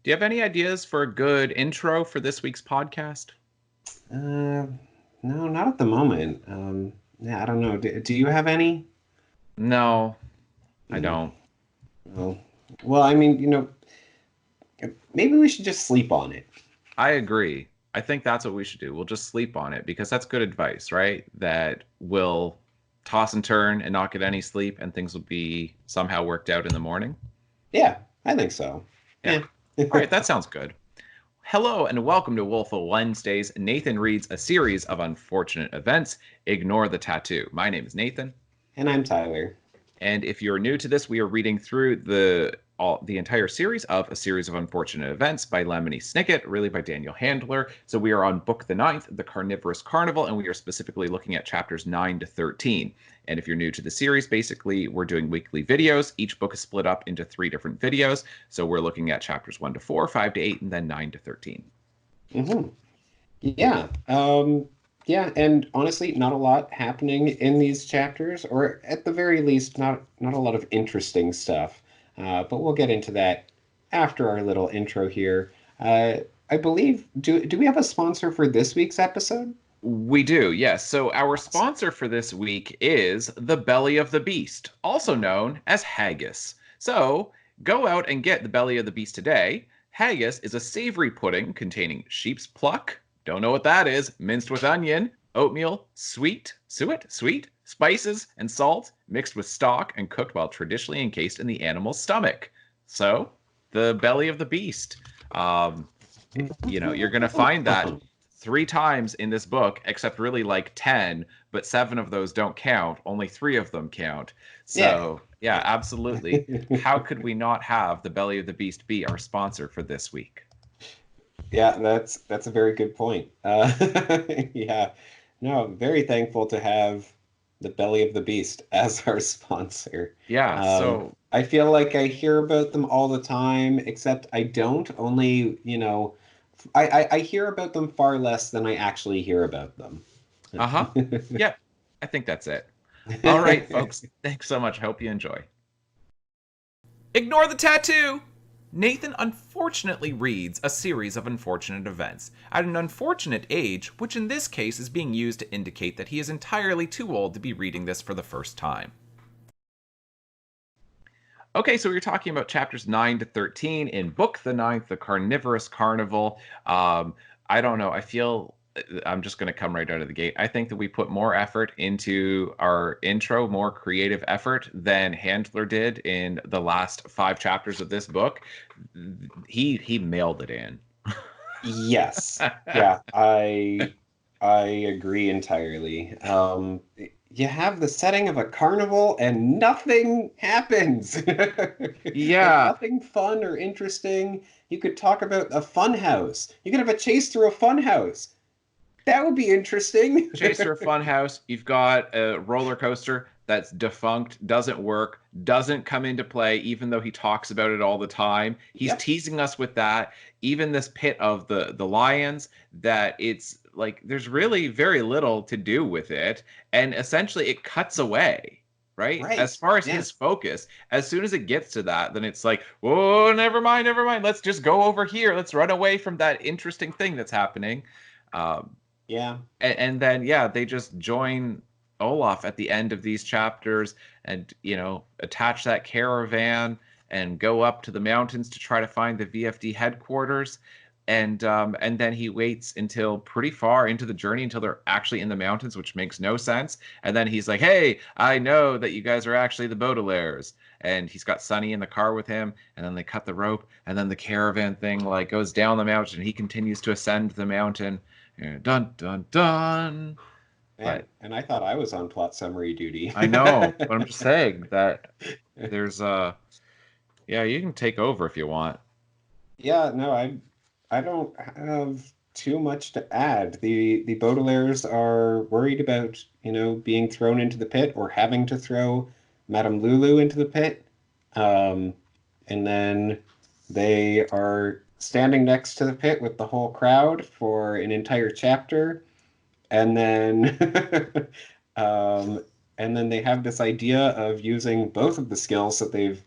Do you have any ideas for a good intro for this week's podcast? Uh, no, not at the moment. Yeah, I don't know. Do you have any? No, I Mm, don't. no. Well, I mean, maybe we should just sleep on it. I agree. I think that's what we should do. We'll just sleep on it because that's good advice, right? That we'll toss and turn and not get any sleep and things will be somehow worked out in the morning. Yeah, I think so. Yeah. Yeah. All right, that sounds good. Hello and welcome to Woeful Wednesdays. Nathan reads a series of unfortunate events. Ignore the tattoo. My name is Nathan. And I'm Tyler. And if you're new to this, we are reading through the entire series of A Series of Unfortunate Events by Lemony Snicket, really by Daniel Handler. So we are on book the ninth, The Carnivorous Carnival, and we are specifically looking at chapters 9 to 13. And if you're new to the series, basically we're doing weekly videos. Each book is split up into 3 different videos. So we're looking at chapters 1 to 4, 5 to 8, and then 9 to 13. hmm Yeah. Yeah, and honestly, not a lot happening in these chapters, or at the very least, not a lot of interesting stuff. But we'll get into that after our little intro here. I believe, do we have a sponsor for this week's episode? We do, yes. So our Awesome. sponsor for this week is the Belly of the Beast, also known as haggis. So go out and get the Belly of the Beast today. Haggis is a savory pudding containing sheep's pluck, don't know what that is, minced with onion, oatmeal, sweet, spices, and salt, mixed with stock and cooked while traditionally encased in the animal's stomach. So the Belly of the Beast. Um, you're going to find that 3 times in this book, except really like 10, but 7 of those don't count. Only 3 of them count. Yeah. So, yeah, absolutely. How could we not have the Belly of the Beast be our sponsor for this week? Yeah, that's a very good point. Yeah, no, very thankful to have the Belly of the Beast as our sponsor. Yeah, so I feel like I hear about them all the time, except I don't. Only, I hear about them far less than I actually hear about them. uh-huh. Yep, I think that's it. All right, folks. Thanks so much. Hope you enjoy. Ignore the tattoo! Nathan unfortunately reads a series of unfortunate events at an unfortunate age, which in this case is being used to indicate that he is entirely too old to be reading this for the first time. Okay, so we are talking about chapters 9 to 13 in book the ninth, The Carnivorous Carnival. I don't know. I feel I'm just going to come right out of the gate. I think that we put more effort into our intro, more creative effort than Handler did in the last 5 chapters of this book. He mailed it in. Yes. Yeah, I agree entirely. You have the setting of a carnival and nothing happens. Like Yeah, nothing fun or interesting. You could talk about a fun house. You could have a chase through a fun house. That would be interesting. Chaser Funhouse, you've got a roller coaster that's defunct, doesn't work, doesn't come into play, even though he talks about it all the time. He's Yep. teasing us with that. Even this pit of the lions, that it's like there's really very little to do with it, and essentially it cuts away. Right? As Right. far as Yeah. his focus, as soon as it gets to that, then it's like, whoa, never mind, never mind. Let's just go over here. Let's run away from that interesting thing that's happening. Um, Yeah. and then yeah, they just join Olaf at the end of these chapters and attach that caravan and go up to the mountains to try to find the VFD headquarters. And then he waits until pretty far into the journey until they're actually in the mountains, which makes no sense. And then he's like, "Hey, I know that you guys are actually the Baudelaires." And he's got Sunny in the car with him. And then they cut the rope, and then the caravan thing like goes down the mountain. And he continues to ascend the mountain. Yeah, dun dun dun. Man, But and I thought I was on plot summary duty. I know, but I'm just saying that there's yeah, you can take over if you want. Yeah, no, I don't have too much to add. The Baudelaires are worried about, being thrown into the pit or having to throw Madame Lulu into the pit. Um, and then they are standing next to the pit with the whole crowd for an entire chapter. And then and then they have this idea of using both of the skills that they've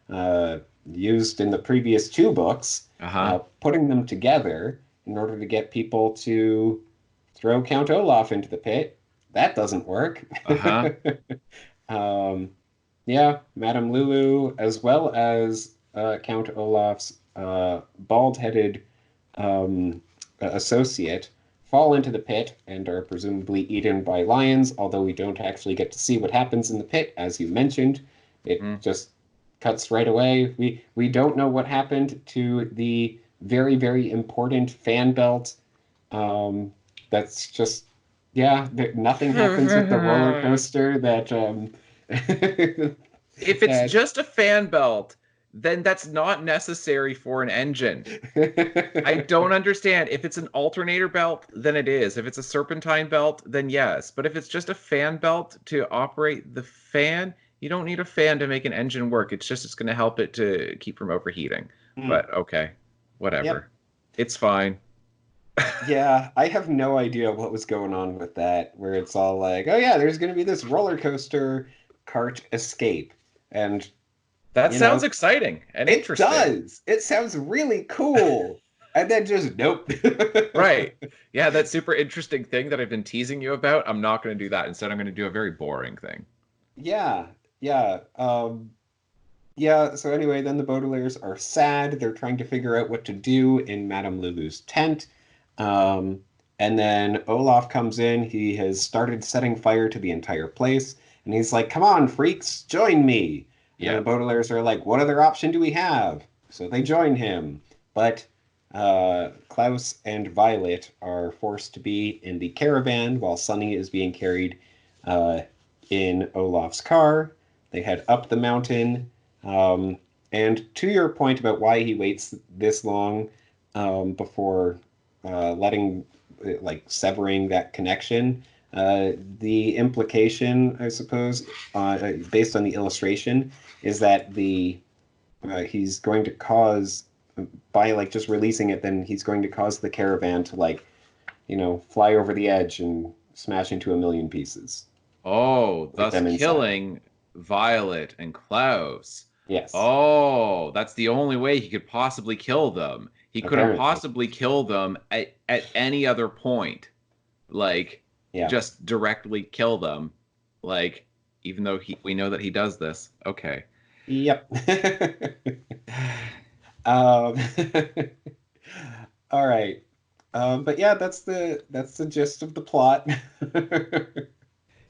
uh, used in the previous two books, Uh-huh. putting them together in order to get people to throw Count Olaf into the pit. That doesn't work. Uh-huh. um, yeah, Madame Lulu, as well as Count Olaf's bald-headed um, associate, fall into the pit and are presumably eaten by lions, although we don't actually get to see what happens in the pit, as you mentioned. It Mm. just cuts right away. We don't know what happened to the very, very important fan belt. That's just yeah, nothing happens with the roller coaster that If it's that just a fan belt, then that's not necessary for an engine. I don't understand. If it's an alternator belt, then it is. If it's a serpentine belt, then yes. But if it's just a fan belt to operate the fan, you don't need a fan to make an engine work. It's going to help it to keep from overheating. Hmm. But okay, Yep. whatever. It's fine. Yeah, I have no idea what was going on with that, where it's all like, oh yeah, there's going to be this roller coaster cart escape. And, That you sounds know, exciting and it interesting. does. It sounds really cool. And then just nope. Right. Yeah, that super interesting thing that I've been teasing you about, I'm not going to do that. Instead, I'm going to do a very boring thing. Yeah, yeah. Yeah, so anyway, then the Baudelaires are sad. They're trying to figure out what to do in Madame Lulu's tent. Um, and then Olaf comes in. He has started setting fire to the entire place. And he's like, come on, freaks, join me. And then the Yeah. Baudelaires are like, what other option do we have? So they join him. But Klaus and Violet are forced to be in the caravan while Sunny is being carried uh, in Olaf's car. They head up the mountain. Um, and to your point about why he waits this long before letting, like, severing that connection, the implication, I suppose, based on the illustration, is that he's going to cause, by like just releasing it, then he's going to cause the caravan to like, fly over the edge and smash into a million pieces Oh, with thus them inside. killing Violet and Klaus. Yes, Oh, that's the only way he could possibly kill them. He couldn't apparently. possibly kill them at any other point. Like, Yeah. just directly kill them. Like, even though we know that he does this. Okay. Yep. Um, all right. But yeah, that's the gist of the plot.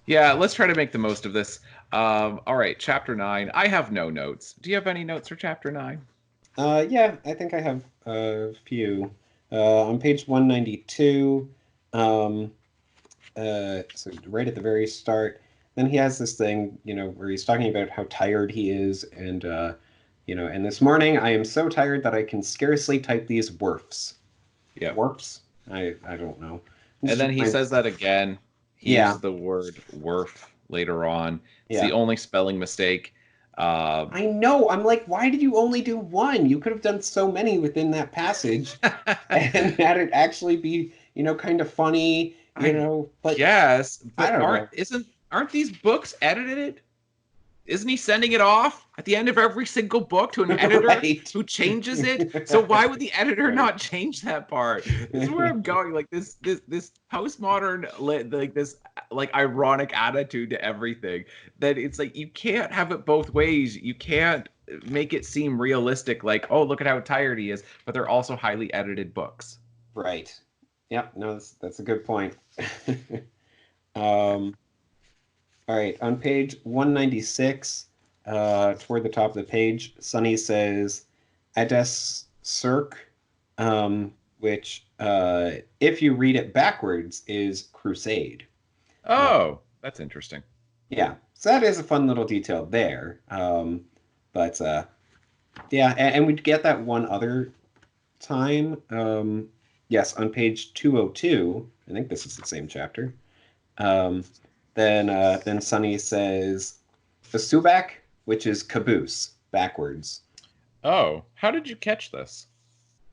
Yeah, let's try to make the most of this. All right, chapter 9. I have no notes. Do you have any notes for chapter 9? Yeah, I think I have a few. On page 192, um, so right at the very start, then he has this thing, where he's talking about how tired he is, and this morning I am so tired that I can scarcely type these worfs. Yep. Warps? I don't know. This And just then he reminds. says that again. He Yeah, uses the word worth later on. It's the yeah. only spelling mistake. Uh, I know. I'm like, why did you only do one? You could have done so many within that passage and had it actually be, kind of funny, I but guess, I but don't know. aren't these books edited? Isn't he sending it off at the end of every single book to an editor Right. who changes it? So why would the editor Right. not change that part? This is where I'm going. Like this postmodern like this like ironic attitude to everything that it's like you can't have it both ways. You can't make it seem realistic like, oh, look at how tired he is, but they're also highly edited books. Right. Yep. No, that's a good point. Um, all right. On page 196, toward the top of the page, Sunny says, Ades Cirque, which, if you read it backwards, is crusade. Uh, Oh, that's interesting. yeah, so that is a fun little detail there. But yeah, and we'd get that one other time. Yes, on page 202, I think this is the same chapter. Um, then Sunny says the Subak, which is caboose backwards. Oh, how did you catch this?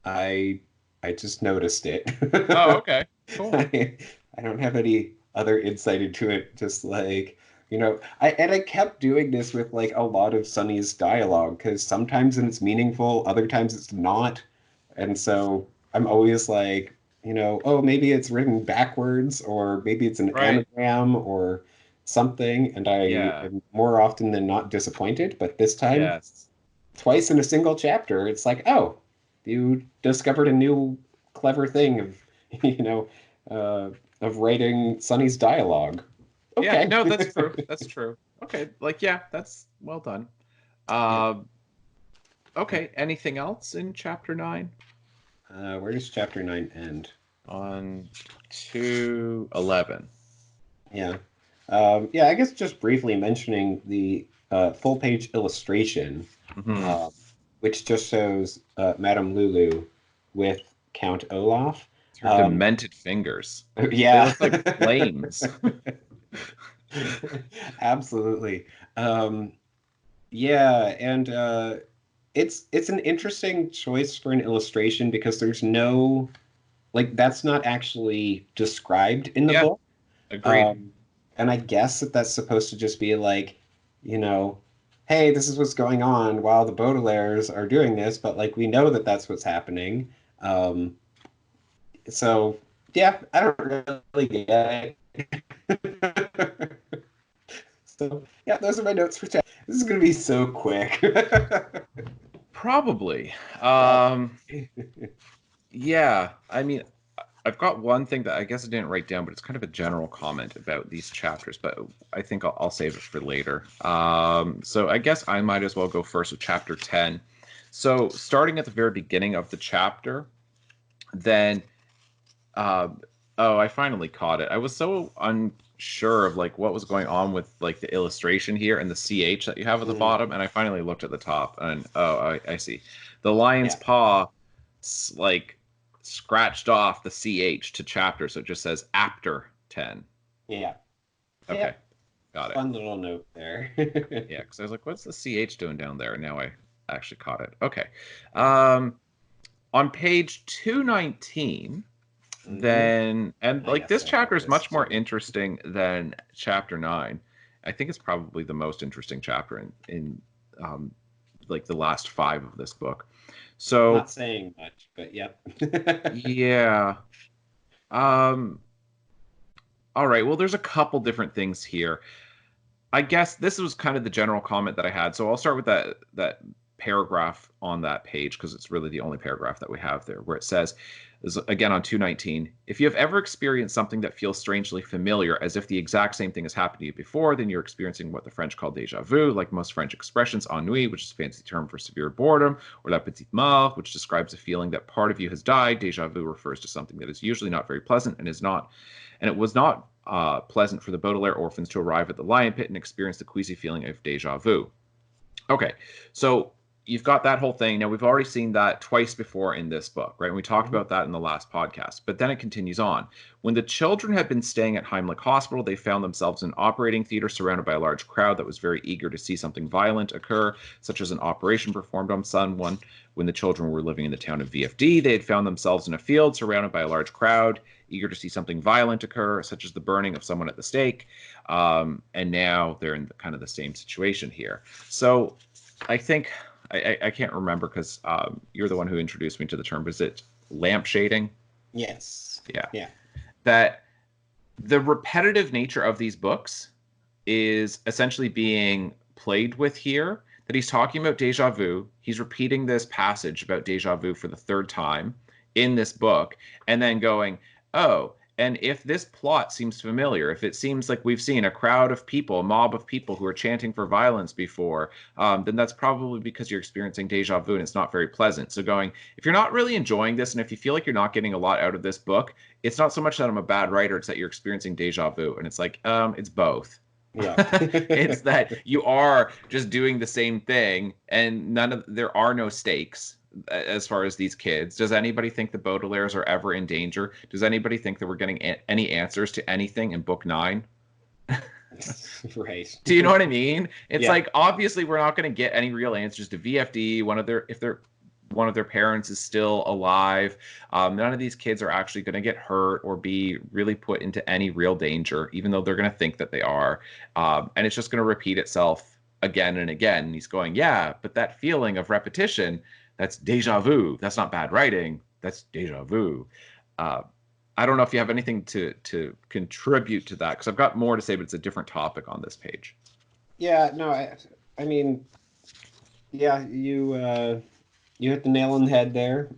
I I just noticed it. Oh, okay. Cool. I, I don't have any other insight into it. Just like, I kept doing this with like a lot of Sunny's dialogue because sometimes it's meaningful, other times it's not. And so I'm always like, oh, maybe it's written backwards, or maybe it's an Right. anagram or something. And I Yeah. am more often than not disappointed. But this time, Yes. twice in a single chapter, it's like, oh, you discovered a new clever thing of, you know, uh, of writing Sunny's dialogue. Yeah. Okay. No, that's true. That's true. Okay. Like, yeah, that's well done. Yeah. Um, okay. Anything else in chapter 9? Where does chapter 9 end? On 211. Yeah. I guess just briefly mentioning the full page illustration, Mm-hmm. uh, which just shows Madame Lulu with Count Olaf. Her Um, demented fingers. They yeah. look like flames. Absolutely. Um, yeah, and it's an interesting choice for an illustration because there's no like that's not actually described in the Yeah, book. agreed. Um, and I guess that that's supposed to just be like, you know, hey, this is what's going on while the Baudelaires are doing this, but like we know that that's what's happening. Um, so yeah, I don't really get it. So yeah, those are my notes for chat. This is gonna be so quick. Probably. Yeah. Yeah, I mean, I've got one thing that I guess I didn't write down, but it's kind of a general comment about these chapters, but I think I'll save it for later. So I guess I might as well go first with chapter 10. So starting at the very beginning of the chapter, then uh, oh, I finally caught it. I was so unsure of like what was going on with like the illustration here and the CH that you have at the Mm, bottom, and I finally looked at the top and oh, I see. The lion's yeah. paw like scratched off the CH to chapter, so it just says after 10. Yeah. Okay, Yep. got it. Fun little note there. Yeah, because I was like, what's the CH doing down there? And now I actually caught it. Okay. Yeah. Um, on page 219, Hmm. then and like Yes, this I have chapter is this much more too. interesting than chapter 9. I think it's probably the most interesting chapter in um like the last 5 of this book. So Not saying much, but yep. yeah. um all right, well there's a couple different things here. I guess this was kind of the general comment that I had. So I'll start with that paragraph on that page because it's really the only paragraph that we have there where it says, is again on 219, if you have ever experienced something that feels strangely familiar, as if the exact same thing has happened to you before, then you're experiencing what the French call déjà vu, like most French expressions, ennui, which is a fancy term for severe boredom, or la petite mort, which describes a feeling that part of you has died. Déjà vu refers to something that is usually not very pleasant and is not and it was not pleasant for the Baudelaire orphans to arrive at the lion pit and experience the queasy feeling of deja vu. Okay, so you've got that whole thing. Now, we've already seen that twice before in this book, right? And we talked Mhm. about that in the last podcast. But then it continues on. When the children had been staying at Heimlich Hospital, they found themselves in an operating theater surrounded by a large crowd that was very eager to see something violent occur, such as an operation performed on someone. When the children were living in the town of VFD, they had found themselves in a field surrounded by a large crowd, eager to see something violent occur, such as the burning of someone at the stake. And now they're in kind of the same situation here. So I think I can't remember because you're the one who introduced me to the term. Is it lamp shading? Yes. Yeah. Yeah. That the repetitive nature of these books is essentially being played with here. That he's talking about deja vu. He's repeating this passage about deja vu for the third time in this book, and then going, oh, and if this plot seems familiar, if it seems like we've seen a crowd of people, a mob of people who are chanting for violence before, then that's probably because you're experiencing deja vu and it's not very pleasant. So, going, if you're not really enjoying this and if you feel like you're not getting a lot out of this book, it's not so much that I'm a bad writer, it's that you're experiencing deja vu. And it's like, it's both. Yeah. It's that you are just doing the same thing and there are no stakes as far as these kids. Does anybody think the Baudelaires are ever in danger? Does anybody think that we're getting any answers to anything in book 9? Right. Do you know what I mean? It's Yeah. like obviously we're not going to get any real answers to VFD, one of their if they're one of their parents is still alive. None of these kids are actually going to get hurt or be really put into any real danger, even though they're going to think that they are. And it's just going to repeat itself again and again. And he's going, yeah, but that feeling of repetition, that's deja vu. That's not bad writing. That's deja vu. Uh, I don't know if you have anything to contribute to that, because I've got more to say, but it's a different topic on this page. Yeah, no, I mean, yeah, you hit the nail on the head there.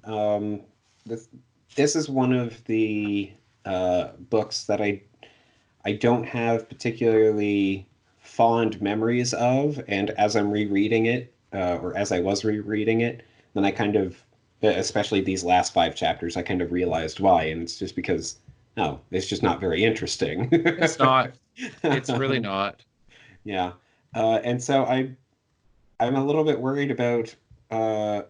This this is one of the books that I don't have particularly fond memories of, and as I'm rereading it, or as I was rereading it, then I kind of, especially these last five chapters, I kind of realized why, and it's just because, no, it's just not very interesting. It's not. It's really not. Yeah, and so I'm a little bit worried about uh,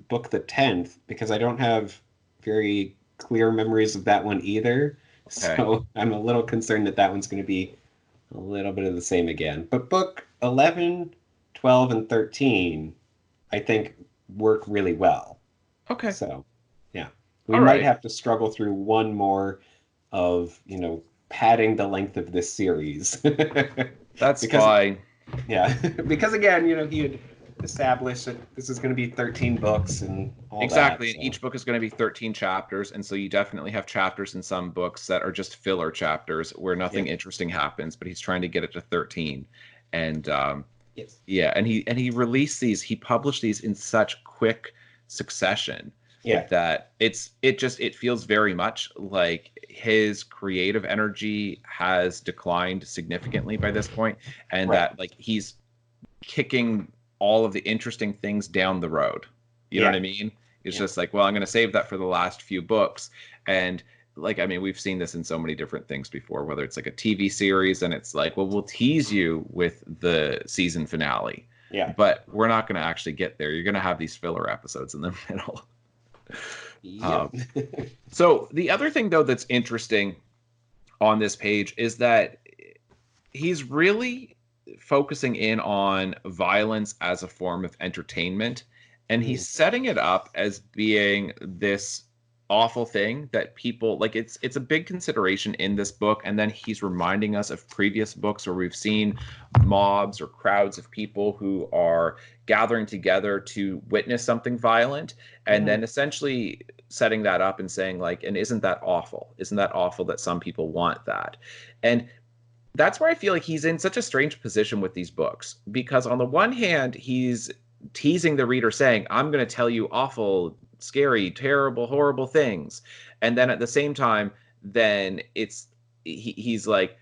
book the 10th because I don't have very clear memories of that one either. Okay. So I'm a little concerned that that one's going to be a little bit of the same again. But book 11, 12, and 13, I think work really well. Okay. So, yeah, we All might right. have to struggle through one more of, padding the length of this series. That's Because, fine. yeah, because again, he had established that this is going to be 13 books and all that. Exactly. And So, each book is going to be 13 chapters. And so you definitely have chapters in some books that are just filler chapters where nothing yep. interesting happens, but he's trying to get it to 13. And Yes. yeah, and he released these, he published these in such quick succession Yeah. that it feels very much like his creative energy has declined significantly by this point, and Right. that like he's kicking all of the interesting things down the road. You know what Yeah. I mean? It's Yeah. just like, well, I'm going to save that for the last few books. And like, I mean, we've seen this in so many different things before, whether it's like a TV series and it's like, well, we'll tease you with the season finale, Yeah. but we're not going to actually get there. You're going to have these filler episodes in the middle. Yep. Um, so the other thing, though, that's interesting on this page is that he's really focusing in on violence as a form of entertainment, and Mm. he's setting it up as being this awful thing that people like. It's a big consideration in this book, and then he's reminding us of previous books where we've seen mobs or crowds of people who are gathering together to witness something violent, and Mhm. then essentially setting that up and saying like, and isn't that awful, isn't that awful that some people want that. And that's where I feel like he's in such a strange position with these books, because on the one hand, he's teasing the reader saying, I'm going to tell you awful, scary, terrible, horrible things. And then at the same time, then he's like,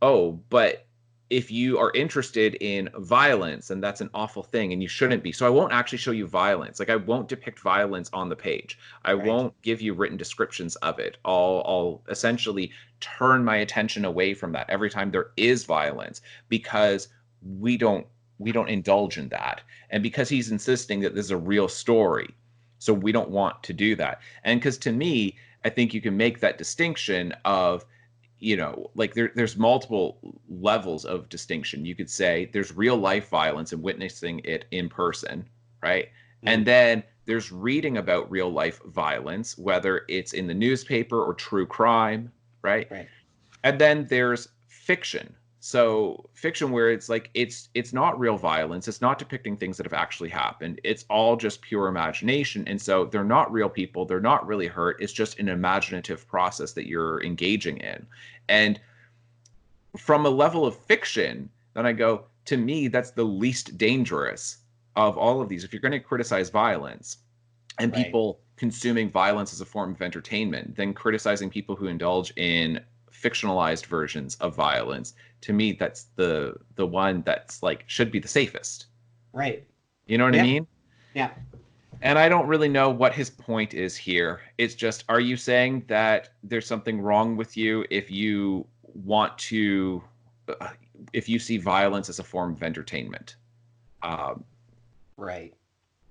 oh, but if you are interested in violence, and that's an awful thing and you shouldn't be. So I won't actually show you violence. Like I won't depict violence on the page. I Right. won't give you written descriptions of it. I'll essentially turn my attention away from that every time there is violence, because we don't we don't indulge in that. And because he's insisting that this is a real story, so we don't want to do that. And because to me, I think you can make that distinction of, like there's multiple levels of distinction. You could say there's real life violence and witnessing it in person, right? And Mm. then there's reading about real life violence, whether it's in the newspaper or true crime, right? Right. And then there's fiction. So fiction where it's like it's not real violence, it's not depicting things that have actually happened, it's all just pure imagination. And so they're not real people, they're not really hurt, it's just an imaginative process that you're engaging in. And from a level of fiction, then I go, to me, that's the least dangerous of all of these. If you're going to criticize violence and Right. people consuming violence as a form of entertainment, then criticizing people who indulge in fictionalized versions of violence, to me, that's the one that's like should be the safest. Right. You know what I Yeah. mean? Yeah. And I don't really know what his point is here. It's just, are you saying that there's something wrong with you if you want to, uh, if you see violence as a form of entertainment? Um, Right.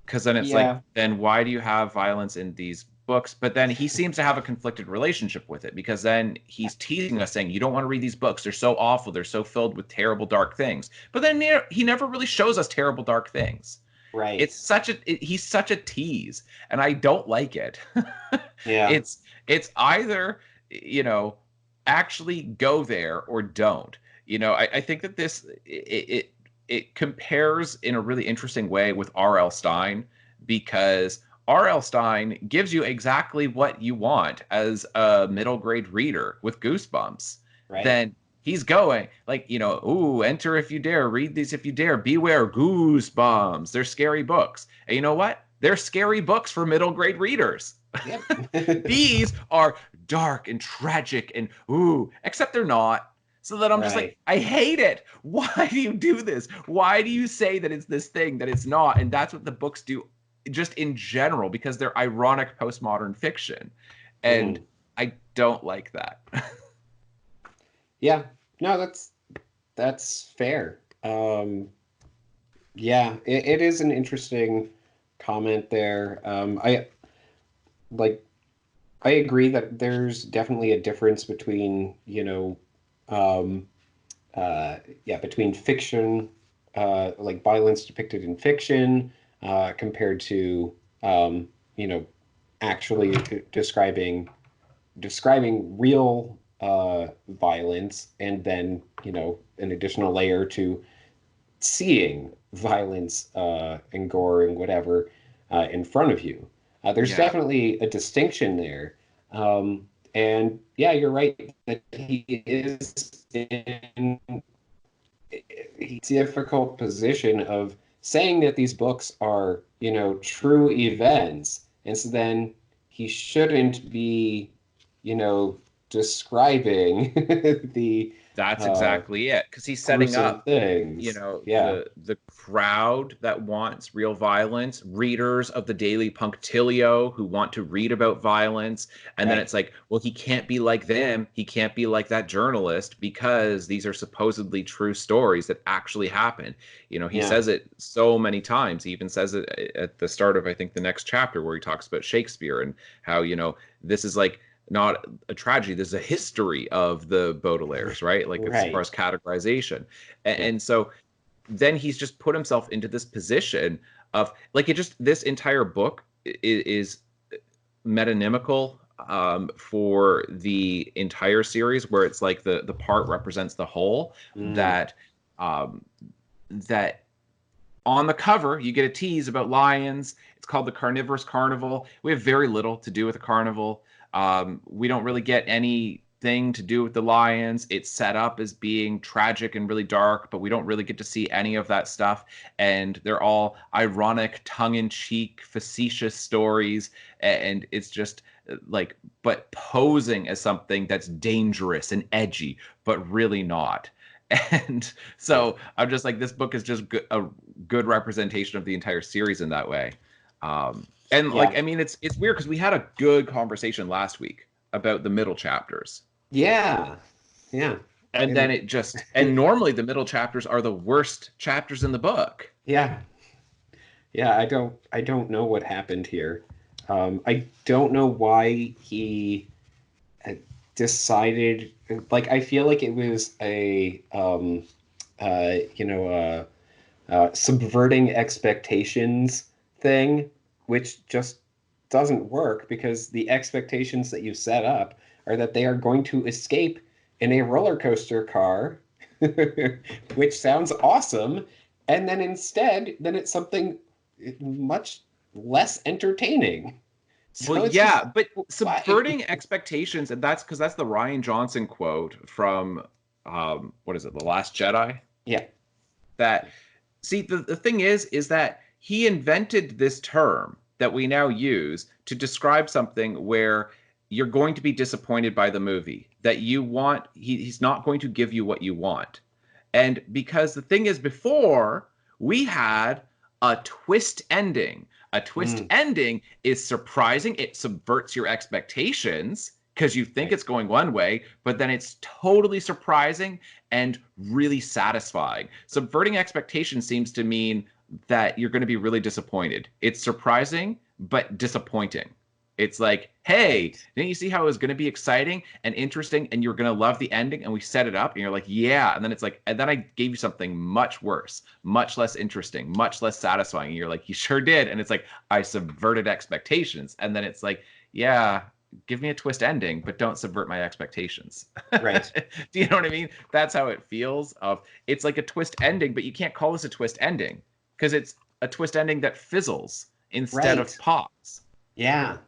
because then it's like, Yeah. then why do you have violence in these books? But then he seems to have a conflicted relationship with it, because then he's teasing us saying, you don't want to read these books. They're so awful. They're so filled with terrible, dark things. But then he never really shows us terrible, dark things. Right. He's such a tease, and I don't like it. Yeah. It's either, you know, actually go there or don't. I think that it compares in a really interesting way with R.L. Stine, because R.L. Stine gives you exactly what you want as a middle grade reader with Goosebumps. Right. Then he's going like, ooh, enter if you dare, read these if you dare, beware Goosebumps. They're scary books. And you know what? They're scary books for middle grade readers. Yep. These are dark and tragic and ooh, except they're not. So that I'm just like, Right. I hate it. Why do you do this? Why do you say that it's this thing that it's not? And that's what the books do just in general, because they're ironic postmodern fiction. And Mhm. I don't like that. Yeah. No, that's fair. Yeah, it is an interesting comment there. I like I agree that there's definitely a difference between, um, yeah, between fiction, like violence depicted in fiction, compared to, um, you know, actually describing real violence, and then, an additional layer to seeing violence and gore and whatever in front of you. There's Yeah. definitely a distinction there. And yeah, you're right that he is in a difficult position of saying that these books are, true events. And so then he shouldn't be, you know, describing the That's uh, exactly it. Because he's setting gruesome up, things. Yeah. the crowd that wants real violence, readers of the Daily Punctilio who want to read about violence. And then Right. it's like, well, he can't be like them. He can't be like that journalist because these are supposedly true stories that actually happen. He Yeah. says it so many times. He even says it at the start of, I think, the next chapter where he talks about Shakespeare and how, this is like not a tragedy. There's a history of the Baudelaires, right? Like as far Right. as categorization. And, Yeah. and so then he's just put himself into this position of like this entire book is metonymical for the entire series, where it's like the part represents the whole. Mm. That um, that on the cover, you get a tease about lions. It's called the Carnivorous Carnival. We have very little to do with the carnival. We don't really get anything to do with the lions. It's set up as being tragic and really dark, but we don't really get to see any of that stuff. And they're all ironic, tongue-in-cheek, facetious stories. And it's just like, but posing as something that's dangerous and edgy, but really not. And Yeah. so I'm just like, this book is just a good representation of the entire series in that way. And like, Yeah. I mean, it's weird because we had a good conversation last week about the middle chapters. Yeah. Yeah. And then And and normally the middle chapters are the worst chapters in the book. yeah. Yeah, I don't know what happened here. I don't know why he uh, decided, like, I feel like it was a subverting expectations thing, which just doesn't work because the expectations that you set up are that they are going to escape in a roller coaster car, which sounds awesome. And then instead, then it's something much less entertaining. Well, So it's yeah, just, but why? subverting expectations, and that's because that's the Ryan Johnson quote from what is it, The Last Jedi? Yeah. That see the thing is that he invented this term that we now use to describe something where you're going to be disappointed by the movie, that he's not going to give you what you want. And because the thing is, before we had a twist ending. A twist Mm, ending is surprising. It subverts your expectations because you think right. it's going one way, but then it's totally surprising and really satisfying. Subverting expectations seems to mean that you're going to be really disappointed. It's surprising, but disappointing. It's like, hey, Right. didn't you see how it was going to be exciting and interesting and you're going to love the ending? And we set it up and you're like, yeah. And then it's like, and then I gave you something much worse, much less interesting, much less satisfying. And you're like, you sure did. And it's like, I subverted expectations. And then it's like, yeah, give me a twist ending, but don't subvert my expectations. Right. Do you know what I mean? That's how it feels. It's like a twist ending, but you can't call this a twist ending because it's a twist ending that fizzles instead of Right. pops. Yeah.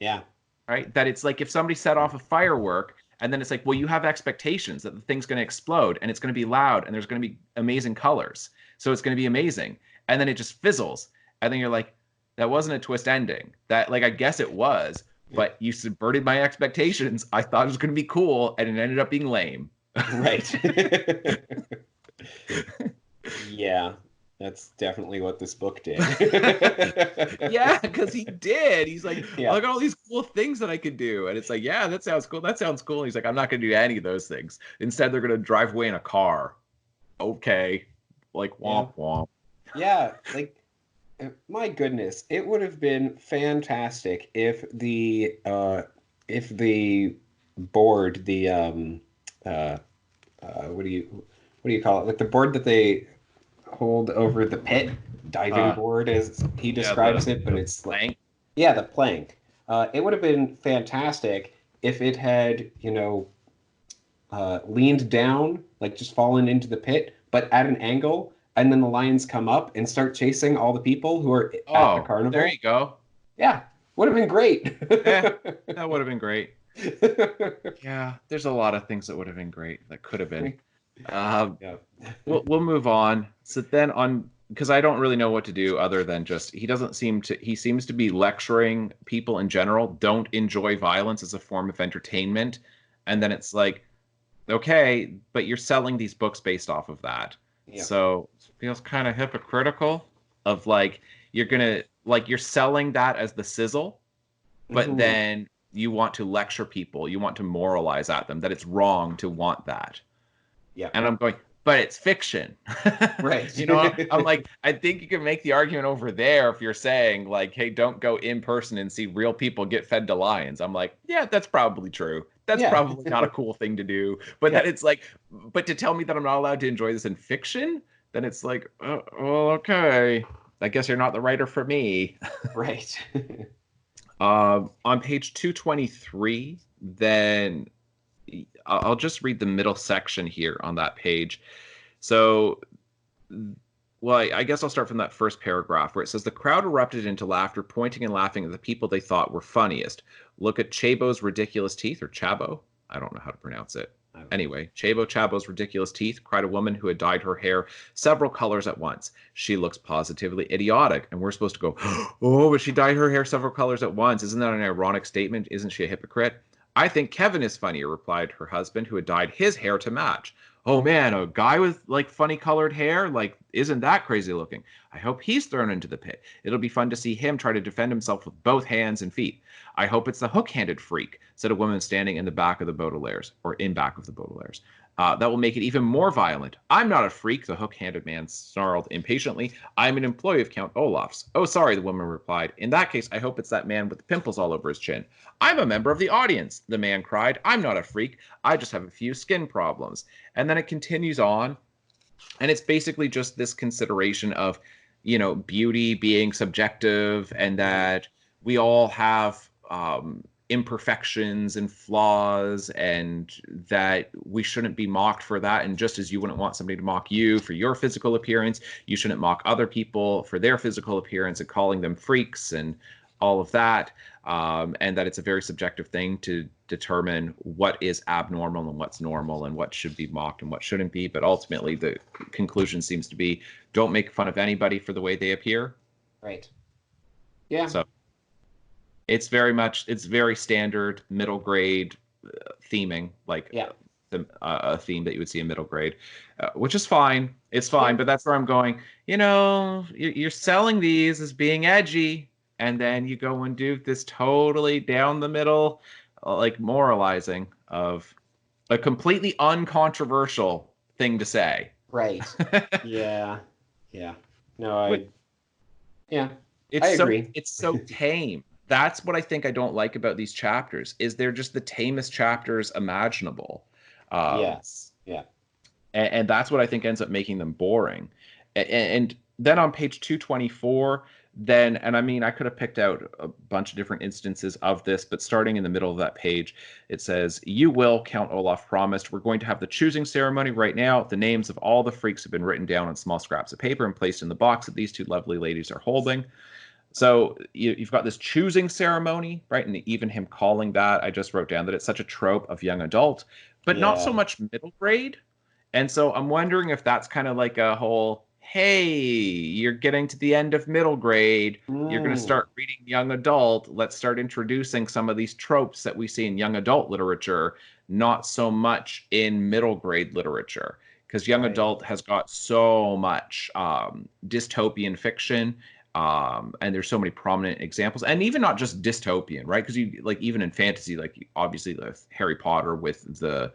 Yeah. Right? That it's like if somebody set off a firework and then it's like, well, you have expectations that the thing's going to explode and it's going to be loud and there's going to be amazing colors. So it's going to be amazing. And then it just fizzles. And then you're like, that wasn't a twist ending. That, like, I guess it was, Yeah. but you subverted my expectations. I thought it was going to be cool and it ended up being lame. Right. Yeah, that's definitely what this book did. Yeah, because he did. He's like, oh, Yeah. look at all these cool things that I could do. And it's like, yeah, that sounds cool. That sounds cool. And he's like, I'm not going to do any of those things. Instead, they're going to drive away in a car. Okay. Like, Yeah. womp womp. Yeah, like my goodness, it would have been fantastic if the board, the uh what do you call it? Like the board that they hold over the pit, diving Uh, board as he yeah, describes it, but the it's like, plank. yeah, the plank. It would have been fantastic if it had, leaned down, like just fallen into the pit, but at an angle, and then the lions come up and start chasing all the people who are at the Oh, there carnival. you go. Yeah, would have been great. Yeah, that would have been great. Yeah, there's a lot of things that would have been great that could have been. Um, Yeah. we'll move on. So then on because I don't really know what to do other than just he seems to be lecturing people in general don't enjoy violence as a form of entertainment. And then it's like, okay, but you're selling these books based off of that. Yeah. So it feels kind of hypocritical of like you're selling that as the sizzle, but Hmm. then you want to lecture people, you want to moralize at them that it's wrong to want that. Yeah. And I'm going, but it's fiction. Right. I'm like, I think you can make the argument over there if you're saying, like, hey, don't go in person and see real people get fed to lions. I'm like, yeah, that's probably true. That's Yeah. probably not a cool thing to do. But Yeah. then it's like, but to tell me that I'm not allowed to enjoy this in fiction, then it's like, well, okay. I guess you're not the writer for me. Right. On page 223, then I'll just read the middle section here on that page. So, well, I guess I'll start from that first paragraph where it says the crowd erupted into laughter, pointing and laughing at the people they thought were funniest. Look at Chabo's ridiculous teeth, or Chabo. I don't know how to pronounce it. I don't know. Anyway, Chabo's ridiculous teeth, cried a woman who had dyed her hair several colors at once. She looks positively idiotic. And we're supposed to go, oh, but she dyed her hair several colors at once. Isn't that an ironic statement? Isn't she a hypocrite? I think Kevin is funnier, replied her husband, who had dyed his hair to match. Oh man, a guy with like funny colored hair, like isn't that crazy looking? I hope he's thrown into the pit. It'll be fun to see him try to defend himself with both hands and feet. I hope it's the hook-handed freak, said a woman standing in the back of the Baudelaires, or in back of the Baudelaires. That will make it even more violent. I'm not a freak, the hook-handed man snarled impatiently. I'm an employee of Count Olaf's. Oh, sorry, the woman replied. In that case, I hope it's that man with the pimples all over his chin. I'm a member of the audience, the man cried. I'm not a freak. I just have a few skin problems. And then it continues on, and it's basically just this consideration of, beauty being subjective and Mhm. that we all have imperfections and flaws, and that we shouldn't be mocked for that. And just as you wouldn't want somebody to mock you for your physical appearance, you shouldn't mock other people for their physical appearance and calling them freaks and all of that. And that it's a very subjective thing to determine what is abnormal and what's normal and what should be mocked and what shouldn't be. But ultimately, the conclusion seems to be don't make fun of anybody for the way they appear. Right. Yeah. So it's very standard middle grade theming, like Yeah. a theme that you would see in middle grade, which is fine. It's Yeah. fine, but that's where I'm going. You're selling these as being edgy, and then you go and do this totally down the middle, like moralizing of a completely uncontroversial thing to say. Right. Yeah. Yeah. No, Which yeah, I agree. it's so tame. that's what I think I don't like about these chapters, is they're just the tamest chapters imaginable. Um, Yes. Yeah. and that's what I think ends up making them boring. And then on page 224, then, and I mean, I could have picked out a bunch of different instances of this, but starting in the middle of that page, it says, "You will," Count Olaf promised. "We're going to have the choosing ceremony right now. The names of all the freaks have been written down on small scraps of paper and placed in the box that these two lovely ladies are holding." So you've got this choosing ceremony, right? And even him calling that, I just wrote down that it's such a trope of young adult, but not so Yeah. much middle grade. And so I'm wondering if that's kind of like a whole, hey, you're getting to the end of middle grade. You're going to Mm, start reading young adult. Let's start introducing some of these tropes that we see in young adult literature, not so much in middle grade literature. Because young right. adult has got so much dystopian fiction, and there's so many prominent examples, and even not just dystopian, right? Because you like even in fantasy, like obviously the Harry Potter with the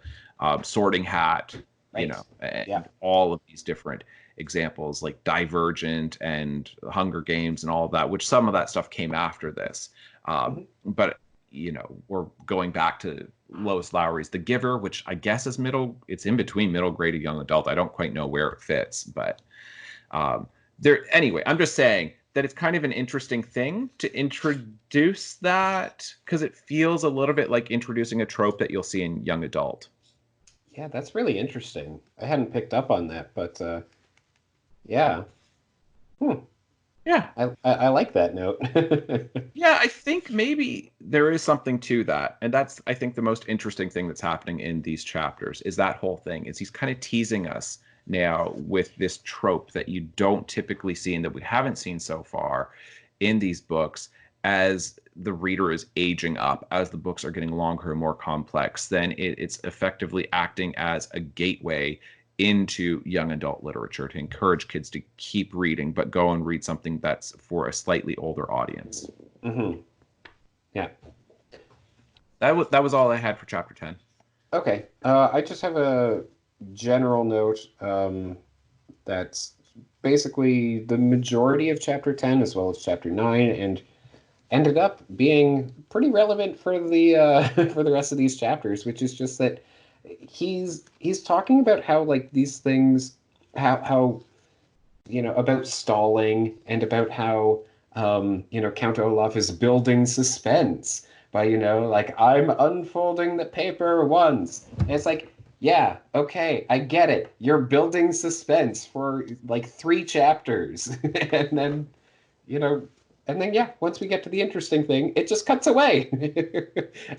Sorting Hat, Right. Yeah. and all of these different examples like Divergent and Hunger Games and all of that, which some of that stuff came after this. Mhm. But we're going back to Lois Lowry's The Giver, which I guess is it's in between middle grade and young adult. I don't quite know where it fits, but there anyway, I'm just saying that it's kind of an interesting thing to introduce that because it feels a little bit like introducing a trope that you'll see in young adult. Yeah, that's really interesting. I hadn't picked up on that, but yeah. Hmm. Yeah. I like that note. Yeah, I think maybe there is something to that. And that's, I think, the most interesting thing that's happening in these chapters is that whole thing is he's kind of teasing us now with this trope that you don't typically see and that we haven't seen so far in these books as the reader is aging up, as the books are getting longer and more complex, then it's effectively acting as a gateway into young adult literature to encourage kids to keep reading, but go and read something that's for a slightly older audience. Hmm. Yeah. That was all I had for chapter 10. Okay. I just have a general note that's basically the majority of chapter 10 as well as chapter 9 and ended up being pretty relevant for the for the rest of these chapters, which is just that he's talking about how like these things how about stalling and about how Count Olaf is building suspense by like I'm unfolding the paper once. And it's like, yeah, okay, I get it. You're building suspense for like 3 chapters. And then, you know, and then yeah, once we get to the interesting thing, it just cuts away.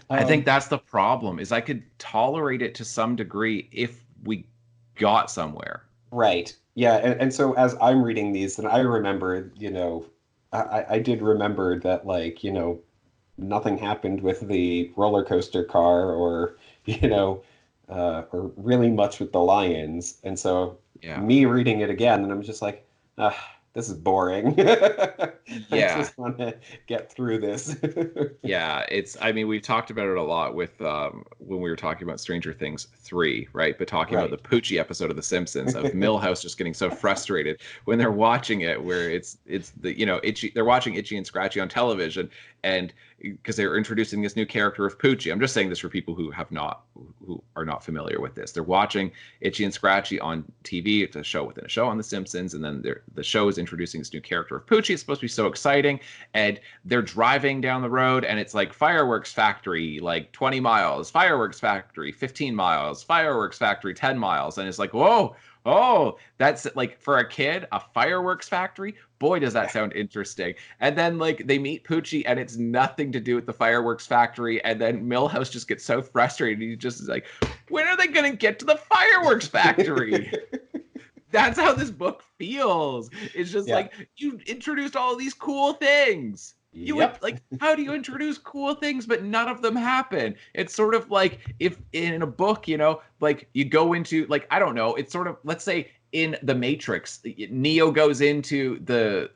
I think um, that's the problem is I could tolerate it to some degree if we got somewhere. right. Yeah, and so as I'm reading these, then I remember, I did remember that like, nothing happened with the roller coaster car or or really much with the lions. And so Yeah. me reading it again, and I'm just like, ah, this is boring. I Yeah. just want to get through this. Yeah, I mean, we've talked about it a lot with when we were talking about Stranger Things 3, right? But talking about the Right. Poochie episode of The Simpsons of Milhouse just getting so frustrated when they're watching it, where it's the Itchy, they're watching Itchy and Scratchy on television, and because they're introducing this new character of Poochie. I'm just saying this for people who are not familiar with this. They're watching Itchy and Scratchy on TV. It's a show within a show on The Simpsons, and then the show is introducing this new character of Poochie. It's supposed to be so exciting, and they're driving down the road and it's like fireworks factory like 20 miles, fireworks factory 15 miles, fireworks factory 10 miles, and it's like, whoa, oh, that's like for a kid, a fireworks factory, boy does that Yeah. sound interesting. And then like they meet Poochie and it's nothing to do with the fireworks factory, and then Millhouse just gets so frustrated, he just is like, when are they gonna get to the fireworks factory? That's how this book feels. It's just Yeah. like you introduced all these cool things. You would Yep. like, how do you introduce cool things but none of them happen? It's sort of like if in a book, like you go into like, I don't know, it's sort of, let's say in The Matrix, Neo goes into the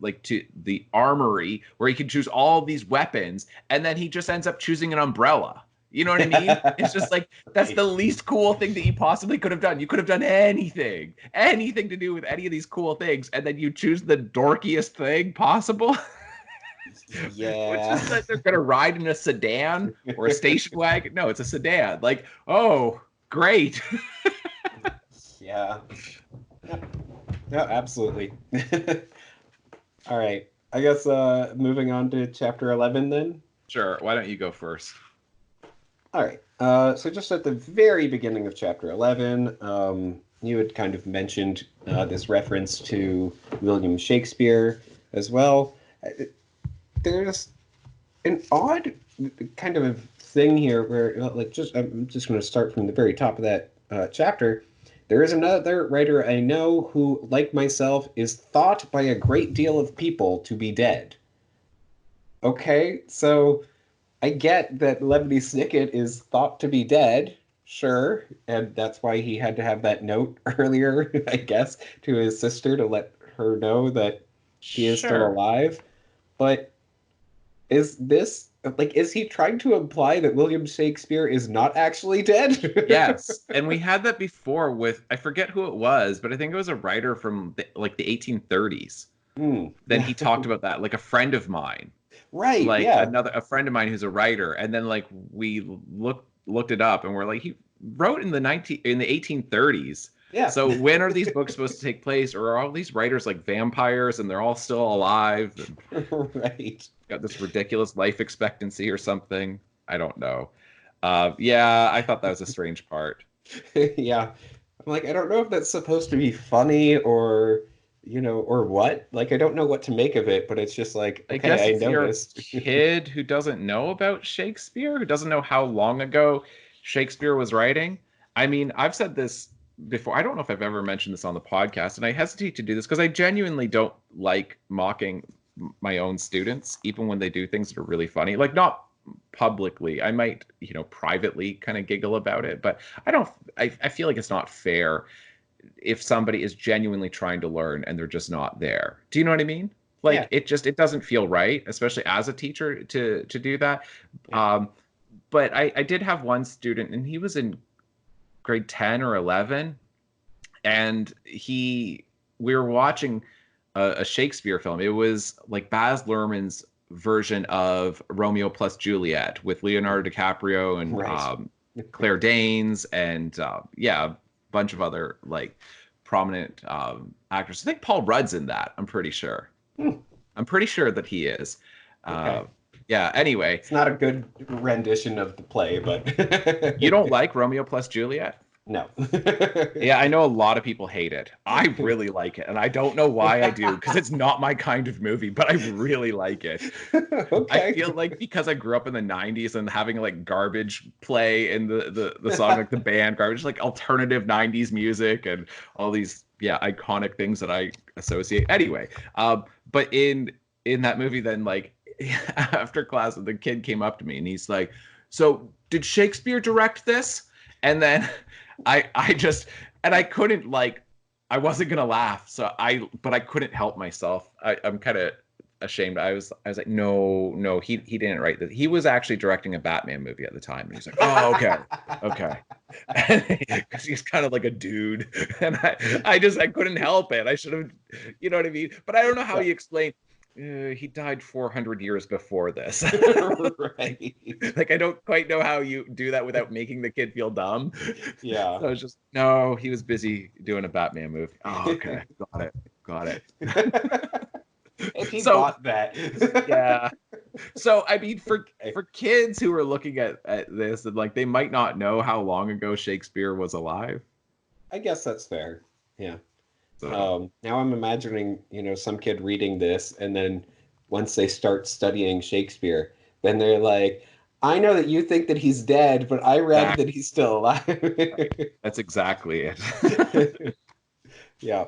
like to the armory where he can choose all these weapons, and then he just ends up choosing an umbrella. You know what I mean? It's just like that's the Right. least cool thing that you possibly could have done. You could have done anything to do with any of these cool things, and then you choose the dorkiest thing possible. Which Yeah. is that they're going to ride in a sedan or a station wagon. No, it's a sedan. Like, oh, great. Yeah. Yeah. No, absolutely. All right. I guess moving on to chapter 11 then. Sure. Why don't you go first? All right. So just at the very beginning of chapter 11, you had kind of mentioned this reference to William Shakespeare as well. There's an odd kind of thing here where, like, I'm just going to start from the very top of that chapter. There is another writer I know who, like myself, is thought by a great deal of people to be dead. Okay, so I get that Lemony Snicket is thought to be dead, sure, and that's why he had to have that note earlier, I guess, to his sister to let her know that he is still Sure. alive. But is this like is he trying to imply that William Shakespeare is not actually dead? Yes. And we had that before with, I forget who it was, but I think it was a writer from like the 1830s. Hmm. Then he talked about that, like a friend of mine, Right, like yeah. a friend of mine who's a writer. And then like we looked it up and we're like, he wrote in the 1830s. Yeah. So when are these books supposed to take place? Or are all these writers like vampires and they're all still alive and Right. got this ridiculous life expectancy or something? I don't know. Yeah, I thought that was a strange part. Yeah. I'm like, I don't know if that's supposed to be funny or, or what. Like, I don't know what to make of it, but it's just like, I guess okay, I if you're a noticed. kid who doesn't know about Shakespeare, who doesn't know how long ago Shakespeare was writing. I mean, I've said this before. I don't know if I've ever mentioned this on the podcast, and I hesitate to do this because I genuinely don't like mocking my own students, even when they do things that are really funny. Like, not publicly. I might, privately kind of giggle about it, but I don't, I feel like it's not fair if somebody is genuinely trying to learn and they're just not there. Do you know what I mean? Like Yeah. it doesn't feel right, especially as a teacher to do that. Yeah. Um, but I did have one student and he was in grade 10 or 11 and we were watching a Shakespeare film. It was like Baz Luhrmann's version of Romeo plus Juliet with Leonardo DiCaprio and Right. Claire Danes and yeah, a bunch of other like prominent actors. I think Paul Rudd's in that. I'm pretty sure. Hmm. I'm pretty sure that he is. Okay. Uh, yeah. Anyway, It's not a good rendition of the play, you but don't like Romeo plus Juliet? no. Yeah, I know a lot of people hate it. I really like it, and I don't know why I do, because it's not my kind of movie, but I really like it. I Okay. feel like because I grew up in the 90s and having like garbage play in the song, like the band garbage, like alternative 90s music and all these, yeah, iconic things that I associate. Anyway, but in that movie, then like after class, the kid came up to me and he's like, "So did Shakespeare direct this?" And then I just and I couldn't like I wasn't gonna laugh, but I couldn't help myself. I'm kind of ashamed. I was like, no, he didn't write that. He was actually directing a Batman movie at the time, and he's like, oh, okay, because he's kind of like a dude, and I couldn't help it. I should have, you know what I mean? But I don't know how Yeah. he explained. He died 400 years before this. Right. Like I don't quite know how you do that without making the kid feel dumb. Yeah. So I was just no, he was busy doing a Batman movie. Oh, okay, got it. And he So bought that. yeah, so I mean, for Okay. for kids who are looking at this and like they might not know how long ago Shakespeare was alive. I guess that's fair. Yeah. So Now I'm imagining, some kid reading this, and then once they start studying Shakespeare, then they're like, I know that you think that he's dead, but I read that that he's still alive. that's exactly it. Yeah.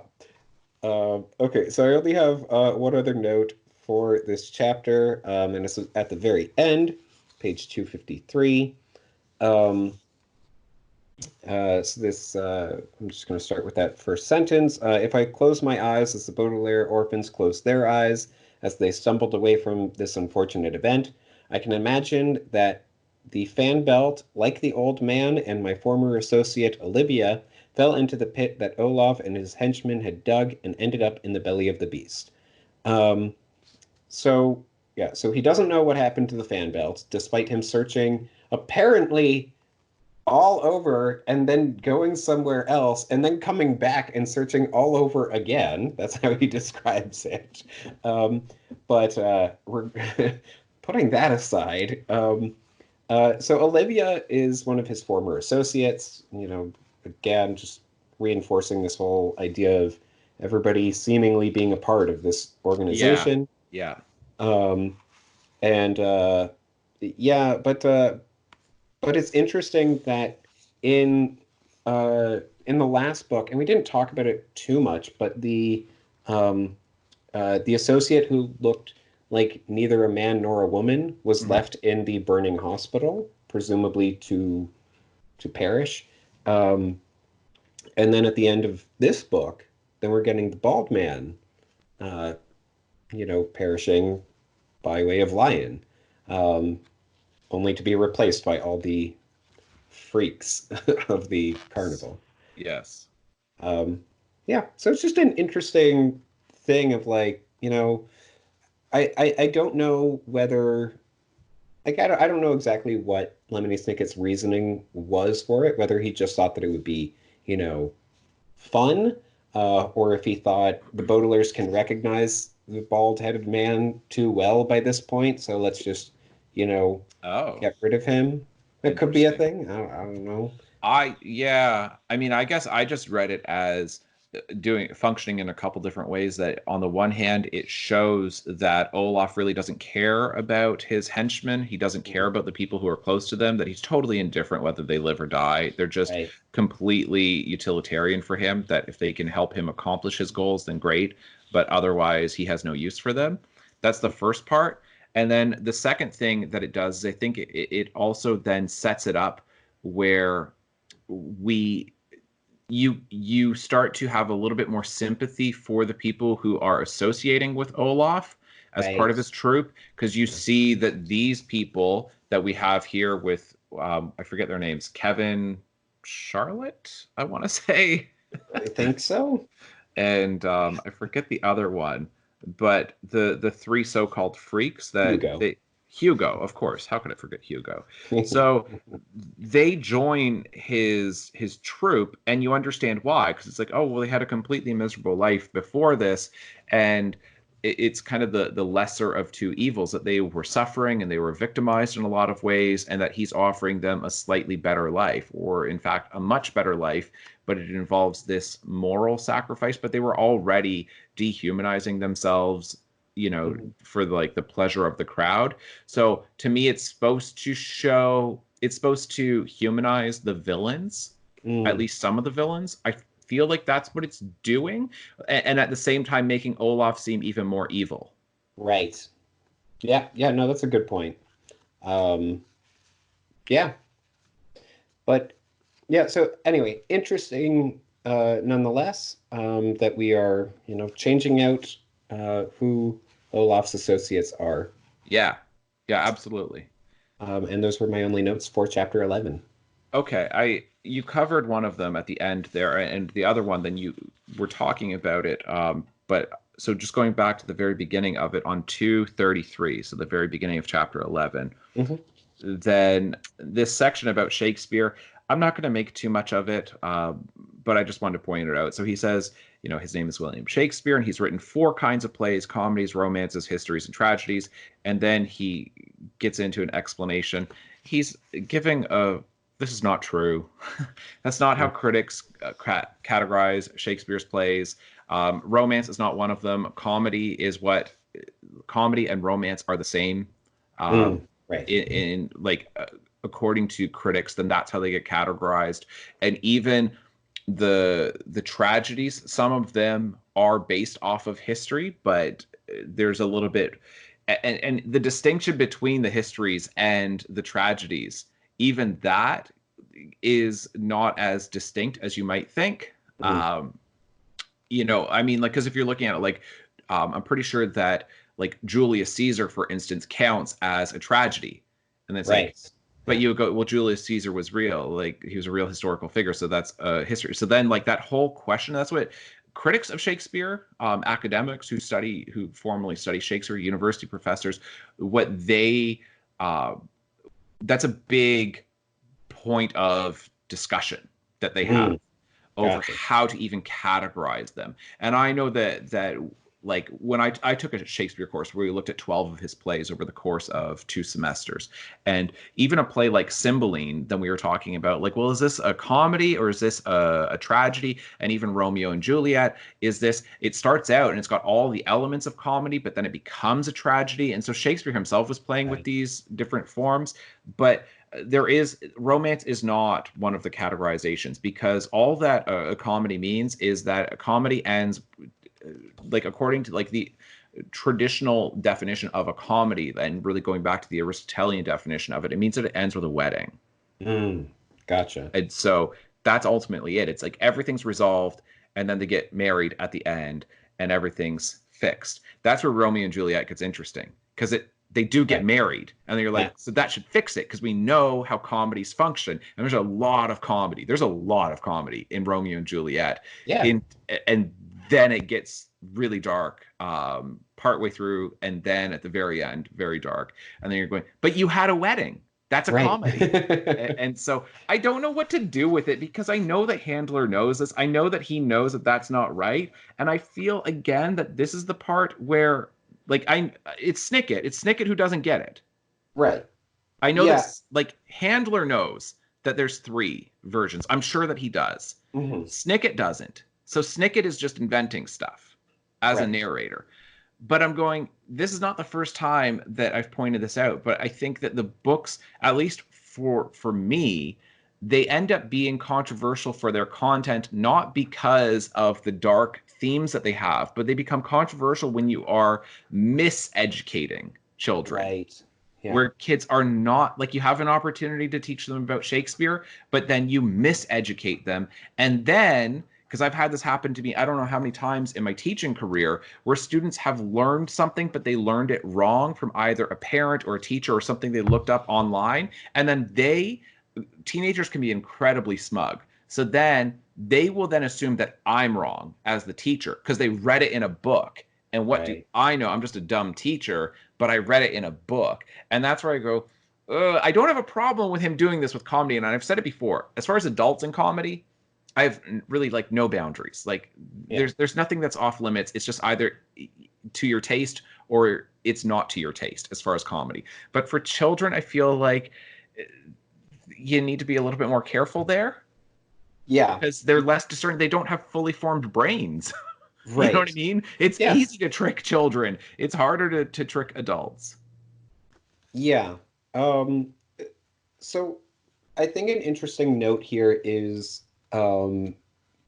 Okay, so I only have one other note for this chapter, and this is at the very end, page 253. Um, I'm just going to start with that first sentence. If I close my eyes as the Baudelaire orphans closed their eyes as they stumbled away from this unfortunate event, I can imagine that the fan belt, like the old man and my former associate Olivia, fell into the pit that Olaf and his henchmen had dug and ended up in the belly of the beast. Um, so, Yeah, so he doesn't know what happened to the fan belt, despite him searching apparently all over and then going somewhere else and then coming back and searching all over again. That's how he describes it. Um, but we're putting that aside. So Olivia is one of his former associates, again, just reinforcing this whole idea of everybody seemingly being a part of this Yeah. organization. Yeah. Um, and yeah, but it's interesting that in in the last book, and we didn't talk about it too much, but um, the associate who looked like neither a man nor a woman was Mhm. left in the burning hospital, presumably to perish. Um, and then at the end of this book, then we're getting the bald man, uh, perishing by way of lion, um, only to be replaced by all the freaks of the carnival. Yes. Um, yeah, so it's just an interesting thing of like, I don't know whether like I don't know exactly what Lemony Snicket's reasoning was for it, whether he just thought that it would be, you know, fun, or if he thought the Baudelaires can recognize the bald-headed man too well by this point, so let's just, you know, Oh, get rid of him. That could be a interesting. thing. I don't know. Yeah. I mean, I guess I just read it as doing functioning in a couple different ways. That on the one hand, it shows that Olaf really doesn't care about his henchmen. He doesn't care Mm, about the people who are close to them, that he's totally indifferent whether they live or die. They're just right. completely utilitarian for him, that if they can help him accomplish his goals, then great. But otherwise, he has no use for them. That's the first part. And then the second thing that it does is I think it also then sets it up where we you start to have a little bit more sympathy for the people who are associating with Olaf as part Right. of his troupe, because you see that these people that we have here with I forget their names, Kevin, Charlotte, I want to say, I think so. and I forget the other one, but the three so-called freaks that Hugo. they Hugo, of course. How could I forget Hugo? So they join his troop, and you understand why, because it's like, oh well, they had a completely miserable life before this, and it's kind of the lesser of two evils, that they were suffering and they were victimized in a lot of ways, and that he's offering them a slightly better life, or in fact a much better life, but it involves this moral sacrifice. But they were already dehumanizing themselves, Mhm. for like the pleasure of the crowd. So to me, it's supposed to humanize the villains, at Mm, least some of the villains. I feel like that's what it's doing, and at the same time making Olaf seem even more evil. right. Yeah, yeah, no, that's a good point. Um, yeah, but yeah, so anyway, interesting nonetheless, that we are, changing out who Olaf's associates are. Yeah, yeah, absolutely. And those were my only notes for chapter 11. Okay, I you covered one of them at the end there, and the other one, then you were talking about it. But so just going back to the very beginning of it on 233, so the very beginning of chapter 11, Hmm. then this section about Shakespeare, I'm not going to make too much of it, but I just wanted to point it out. So he says, his name is William Shakespeare, and he's written four kinds of plays: comedies, romances, histories, and tragedies. And then he gets into an explanation. He's giving a This is not true. That's not how critics categorize Shakespeare's plays. Romance is not one of them. Comedy and romance are the same. Um, Mm, right. in like according to critics, then that's how they get categorized. And even the tragedies, some of them are based off of history, but there's a little bit, and the distinction between the histories and the tragedies, even that is not as distinct as you might think. Mm, I mean, like, because if you're looking at it, like, I'm pretty sure that like Julius Caesar, for instance, counts as a tragedy, and it's like, right. but Yeah. you go, well, Julius Caesar was real, like he was a real historical figure, so that's history. So then, like that whole question, that's what critics of Shakespeare, academics who formally study Shakespeare, university professors, what they that's a big point of discussion that they have Mm, over gotcha. how to even categorize them. And I know that like when I took a Shakespeare course where we looked at 12 of his plays over the course of 2 semesters, and even a play like Cymbeline, then we were talking about like, well, is this a comedy or is this a tragedy? And even Romeo and Juliet, is this, it starts out and it's got all the elements of comedy, but then it becomes a tragedy. And so Shakespeare himself was playing with Right. these different forms, but there is romance is not one of the categorizations, because all that a comedy means is that a comedy ends like according to like the traditional definition of a comedy, and really going back to the Aristotelian definition of it, it means that it ends with a wedding. Mm, gotcha. And so that's ultimately it. It's like everything's resolved and then they get married at the end and everything's fixed. That's where Romeo and Juliet gets interesting, because they do get Right. married, and then you're Yeah. like, so that should fix it, because we know how comedies function, and there's a lot of comedy. There's a lot of comedy in Romeo and Juliet. Yeah. In and then it gets really dark partway through, and then at the very end, very dark. And then you're going, but you had a wedding. That's a Right. comedy. And so I don't know what to do with it, because I know that Handler knows this. I know that he knows that that's not right. And I feel again that this is the part where like it's Snicket. It's Snicket who doesn't get it. Right. I know that Yeah. like Handler knows that there's 3 versions. I'm sure that he does. Hmm. Snicket doesn't. So Snicket is just inventing stuff as a Right. narrator. But I'm going, this is not the first time that I've pointed this out, but I think that the books, at least for me, they end up being controversial for their content, not because of the dark themes that they have, but they become controversial when you are miseducating children, Right. Yeah. where kids are not like, you have an opportunity to teach them about Shakespeare, but then you miseducate them. And then, because I've had this happen to me, I don't know how many times in my teaching career, where students have learned something, but they learned it wrong from either a parent or a teacher or something they looked up online. And then teenagers can be incredibly smug. So then they will then assume that I'm wrong as the teacher because they read it in a book. And what do Right. I know? I'm just a dumb teacher, but I read it in a book. And that's where I go, I don't have a problem with him doing this with comedy. And I've said it before, as far as adults in comedy, I have really like no boundaries. Like Yeah. there's nothing that's off limits. It's just either to your taste or it's not to your taste as far as comedy. But for children, I feel like you need to be a little bit more careful there, Yeah. because they're less discerning. They don't have fully formed brains. You know what I Right. mean? It's Yeah. easy to trick children. It's harder to trick adults. Yeah. Um, so I think an interesting note here is, um,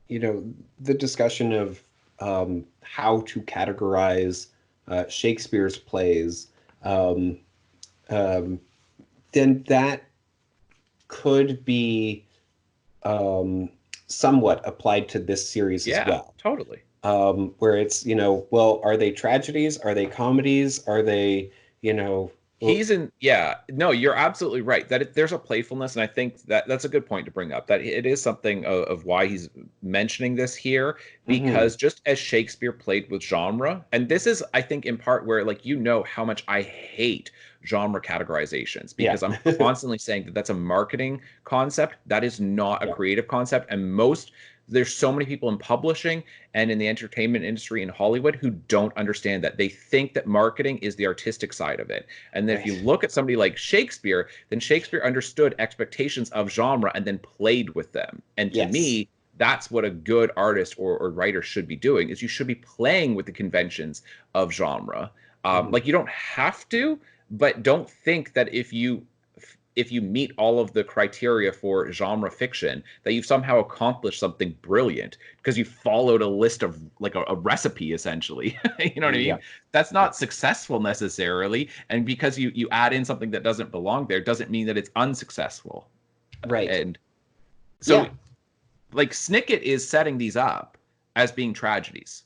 the discussion of how to categorize Shakespeare's plays. Um, um, then that could be um, somewhat applied to this series as Yeah, well. totally. Where it's, well, are they tragedies? Are they comedies? Are they, well, He's in, yeah, no, you're absolutely right that there's a playfulness, and I think that that's a good point to bring up, that it is something of why he's mentioning this here, mhm, because just as Shakespeare played with genre, and this is, I think, in part where, like, how much I hate genre categorizations, yeah, because I'm constantly saying that that's a marketing concept, that is not a yeah, creative concept. And there's so many people in publishing and in the entertainment industry in Hollywood who don't understand that. They think that marketing is the artistic side of it. And then if you right, look at somebody like Shakespeare, then Shakespeare understood expectations of genre and then played with them. And to yes, me, that's what a good artist or writer should be doing, is you should be playing with the conventions of genre. mhm, Like, you don't have to, but don't think that if you meet all of the criteria for genre fiction, that you've somehow accomplished something brilliant because you followed a list of like a recipe, essentially. You know what I yeah, mean? That's yeah, not successful necessarily. And because you add in something that doesn't belong there, doesn't mean that it's unsuccessful. right, And so yeah, like Snicket is setting these up as being tragedies.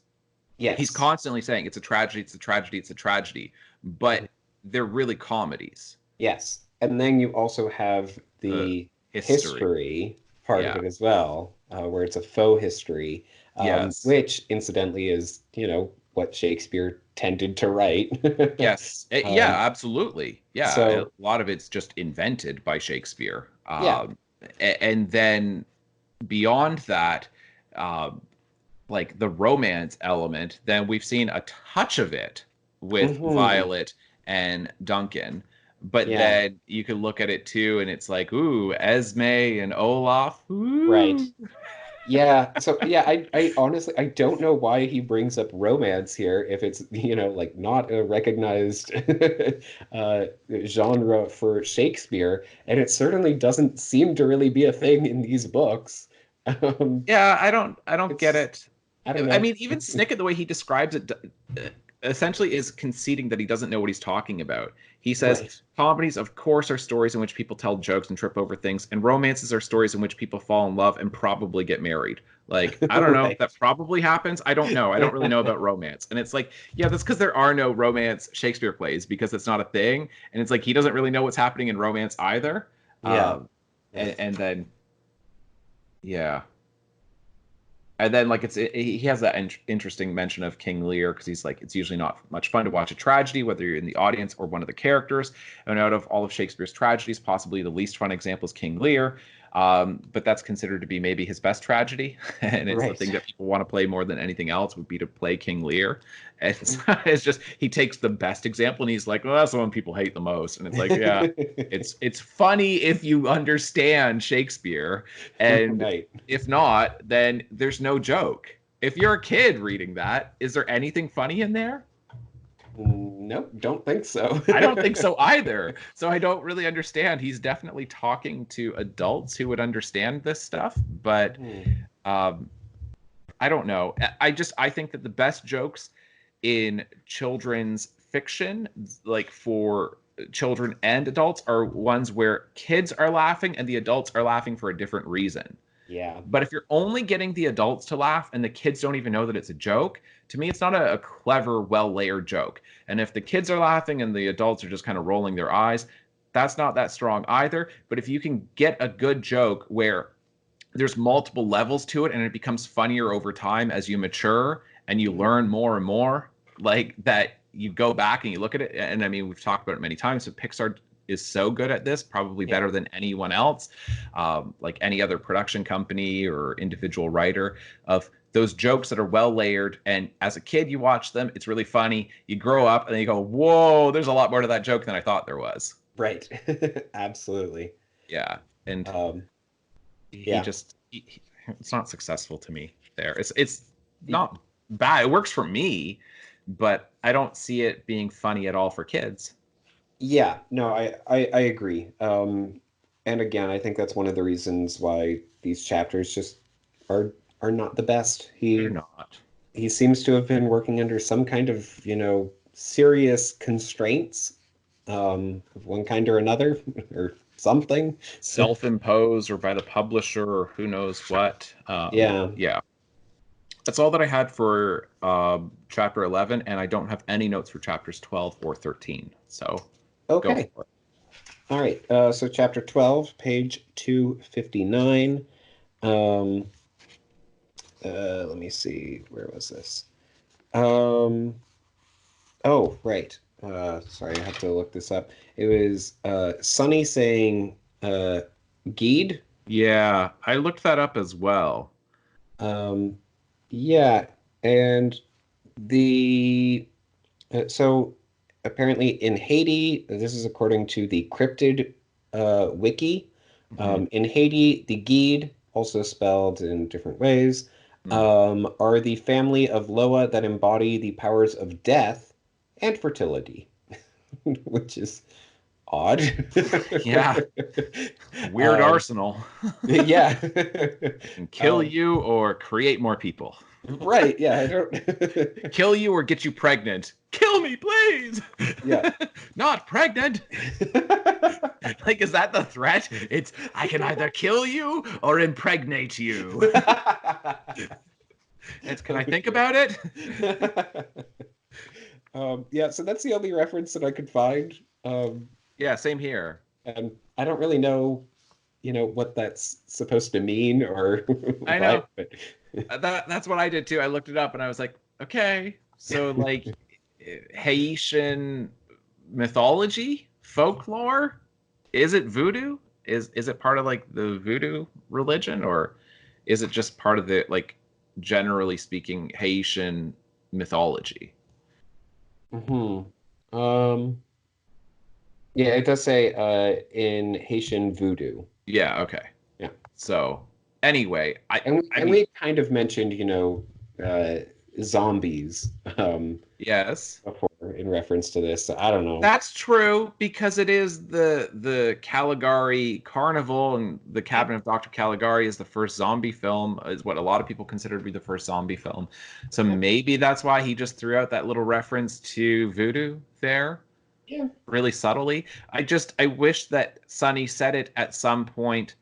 He's yes, constantly saying it's a tragedy, it's a tragedy, it's a tragedy, but mhm, they're really comedies. yes. And then you also have The the history. history part of Yeah. it as well, where it's a faux history, Yes. which incidentally is, what Shakespeare tended to write. Yes. Yeah, Um, absolutely. Yeah. A so lot of it's just invented by Shakespeare. yeah. And then beyond that, um, like the romance element, then we've seen a touch of it with Hmm. Violet and Duncan. But Yeah. then you could look at it too, and it's like, ooh, Esme and Olaf. Right. Ooh. Yeah. So yeah, I honestly I don't know why he brings up romance here if it's, like not a recognized uh genre for Shakespeare, and it certainly doesn't seem to really be a thing in these books. Um, Yeah, I don't get it's it. I don't I know. mean, even Snicket, the way he describes it, essentially is conceding that he doesn't know what he's talking about. He says Right. comedies, of course, are stories in which people tell jokes and trip over things, and romances are stories in which people fall in love and probably get married. Like, I don't know if that Right. probably happens. I don't know. I don't really know about romance. And it's like, yeah, that's because there are no romance Shakespeare plays because it's not a thing. And it's like he doesn't really know what's happening in romance either. Yeah. Um, and then, yeah. And then like he has that interesting mention of King Lear because he's like it's usually not much fun to watch a tragedy whether you're in the audience or one of the characters. And out of all of Shakespeare's tragedies, possibly the least fun example is King Lear. But that's considered to be maybe his best tragedy, and it's the Right. thing that people want to play more than anything else would be to play King Lear. And it's just he takes the best example and he's like, well, that's the one people hate the most. And it's like, yeah, it's funny if you understand Shakespeare, and Right. if not, then there's no joke. If you're a kid reading that, is there anything funny in there? Nope, don't think so. I don't think so either. So I don't really understand. He's definitely talking to adults who would understand this stuff, but Hmm. um, I don't know. I think that the best jokes in children's fiction, like for children and adults, are ones where kids are laughing and the adults are laughing for a different reason. Yeah. But if you're only getting the adults to laugh and the kids don't even know that it's a joke, to me, it's not a clever, well layered joke. And if the kids are laughing and the adults are just kind of rolling their eyes, that's not that strong either. But if you can get a good joke where there's multiple levels to it and it becomes funnier over time as you mature and you Mhm. learn more and more, like that you go back and you look at it. And I mean, we've talked about it many times, but Pixar is so good at this, probably Yeah. better than anyone else, like any other production company or individual writer, of those jokes that are well layered. And as a kid, you watch them, it's really funny. You grow up and then you go, whoa, there's a lot more to that joke than I thought there was. Right. Absolutely. Yeah. And Um, he yeah. just it's not successful to me there. It's not bad. It works for me, but I don't see it being funny at all for kids. Yeah, no, I agree. And again, I think that's one of the reasons why these chapters just are are not the best. They're He not. he seems to have been working under some kind of, serious constraints, of one kind or another, or something. Self-imposed or by the publisher or who knows what. Yeah. Yeah, that's all that I had for chapter 11, and I don't have any notes for chapters 12 or 13. So go Okay. for it. All right. So chapter 12, page 259. Um, Let me see. Where was this? Um, oh, right. Sorry, I have to look this up. It was Sunny saying Geed. Yeah, I looked that up as well. Um, yeah, and the so apparently in Haiti, this is according to the cryptid wiki. Hmm. In Haiti, the Geed, also spelled in different ways, Hmm. are the family of Loa that embody the powers of death and fertility, which is odd. Yeah, weird Um, arsenal. yeah. Can kill Um, you or create more people. right. Yeah. I don't. Kill you or get you pregnant. Kill me, please. Yeah. Not pregnant. Like, is that the threat? It's I can either kill you or impregnate you. It's can I think Okay. about it? Yeah, so that's the only reference that I could find. Yeah, same here. And I don't really know. what that's supposed to mean or I know. what, but That's what I did too. I looked it up and I was like, okay, so like Haitian mythology, folklore, is it voodoo? Is it part of like the voodoo religion, or is it just part of the like generally speaking Haitian mythology? hmm. Um, yeah, it does say in Haitian voodoo. Yeah, okay. Yeah. So anyway, And I and mean, we kind of mentioned, uh, zombies yes. before in reference to this. So I don't know. That's true because it is the Caligari Carnival, and the Yeah. Cabinet of Dr. Caligari is the first zombie film, is what a lot of people consider to be the first zombie film. So Yeah. maybe that's why he just threw out that little reference to voodoo there, Yeah. really subtly. I wish that Sonny said it at some point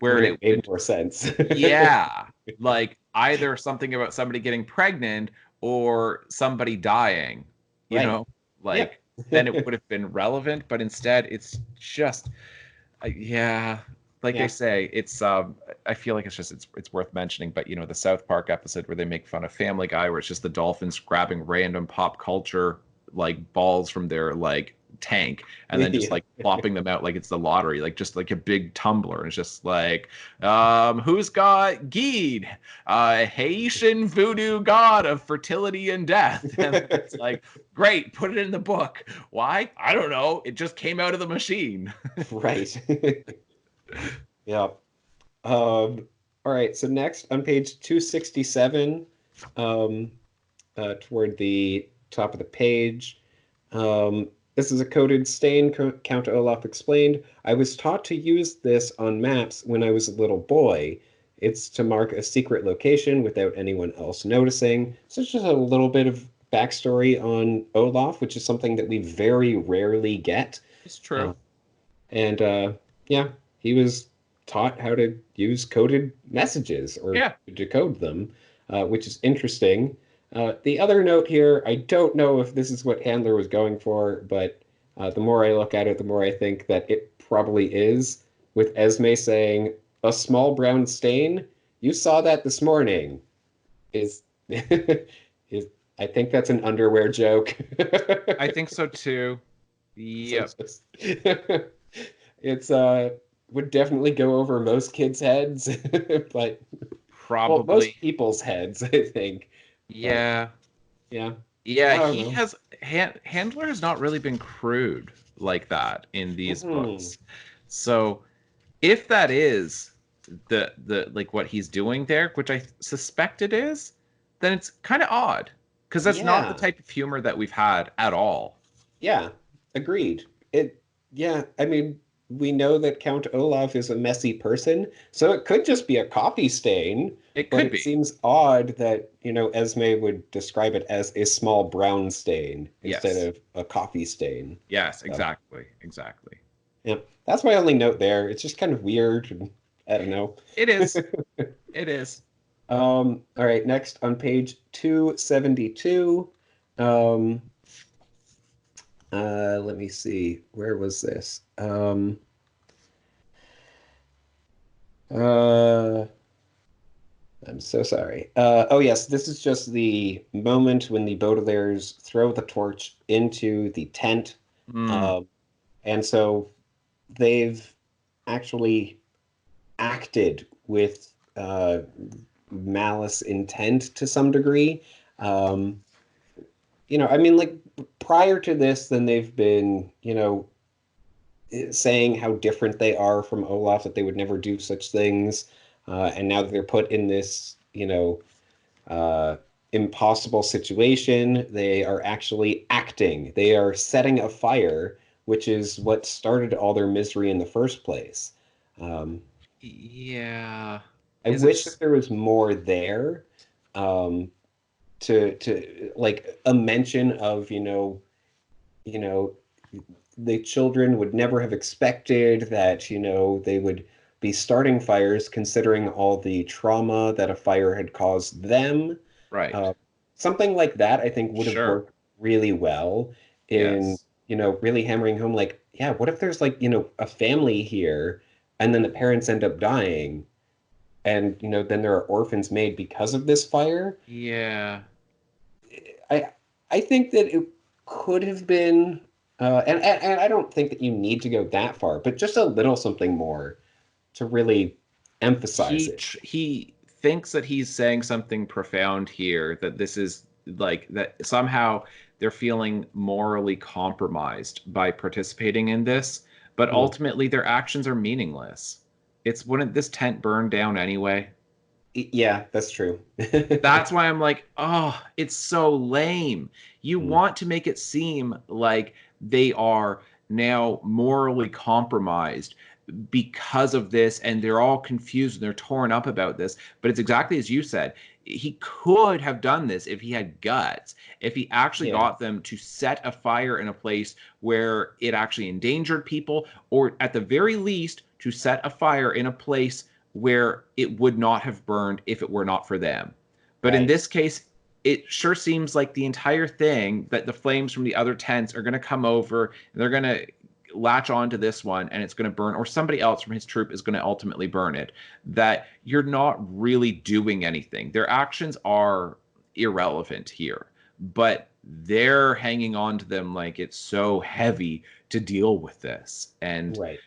where When it it made would, more sense. yeah, like either something about somebody getting pregnant or somebody dying, you Right. know, Yep. like then it would have been relevant, but instead it's just, yeah, like I Yeah. say, I feel like it's worth mentioning, but the South Park episode where they make fun of Family Guy, where it's just the dolphins grabbing random pop culture like balls from their like tank and then just Yeah. like plopping them out like it's the lottery, like just like a big tumbler. And it's just like, who's got Geed, Haitian voodoo god of fertility and death? And it's like, great, put it in the book. Why? I don't know. It just came out of the machine. Right. Yeah. All right. So next on page 267, um, toward the top of the page, this is a coded stain, Count Olaf explained. I was taught to use this on maps when I was a little boy. It's to mark a secret location without anyone else noticing. So it's just a little bit of backstory on Olaf, which is something that we very rarely get. It's true. Uh, and yeah, he was taught how to use coded messages or Yeah. decode them, which is interesting. The other note here, I don't know if this is what Handler was going for, but the more I look at it, the more I think that it probably is, with Esme saying, "A small brown stain? You saw that this morning." Is is I think that's an underwear joke. I think so too. So Yep. it's just it's would definitely go over most kids' heads, but well, Probably. most people's heads, I think. But Yeah. yeah, Yeah, I don't he know. has Handler has not really been crude like that in these Hmm. books. So if that is the like what he's doing there, which I suspect it is, then it's kind of odd because that's not the Yeah, type of humor that we've had at all. yeah, agreed. Yeah, I mean, we know that Count Olaf is a messy person, so it could just be a coffee stain, It but could it be. seems odd that, Esme would describe it as a small brown stain instead Yes. of a coffee stain. Yes, So, exactly. Exactly. yeah, that's my only note there. It's just kind of weird. And I don't know. It is. It is. All right, next on page 272. Um, let me see. Where was this? Uh, I'm so sorry. Oh, yes, this is just the moment when the Baudelaires throw the torch into the tent. Mm, Um, and so they've actually acted with malice intent to some degree. Um, I mean, like prior to this, then they've been, saying how different they are from Olaf, that they would never do such things. And now that they're put in this, uh, impossible situation, they are actually acting. They are setting a fire, which is what started all their misery in the first place. Um, yeah. I Is it wish that there was more there, um, to like a mention of, you know, the children would never have expected that, they would be starting fires considering all the trauma that a fire had caused them. right? Uh, Something like that, I think, would have Sure. worked really well in, Yes. really hammering home, like, yeah, what if there's like, a family here, and then the parents end up dying, and then there are orphans made because of this fire. Yeah. I I think that it could have been, and I don't think that you need to go that far, but just a little something more to really emphasize it. He thinks that he's saying something profound here, that this is like that somehow they're feeling morally compromised by participating in this, but Hmm. ultimately their actions are meaningless. It's wouldn't this tent burn down anyway? Yeah, that's true. That's why I'm like, oh, it's so lame. You Hmm. want to make it seem like they are now morally compromised because of this, and they're all confused and they're torn up about this. But it's exactly as you said. He could have done this if he had guts, if he actually Yeah, got them to set a fire in a place where it actually endangered people, or at the very least, to set a fire in a place where it would not have burned if it were not for them. But in right. this case, it sure seems like the entire thing that the flames from the other tents are going to come over and they're going to latch on to this one and it's going to burn, or somebody else from his troop is going to ultimately burn it. That you're not really doing anything. Their actions are irrelevant here, but they're hanging on to them like it's so heavy to deal with this. And Right.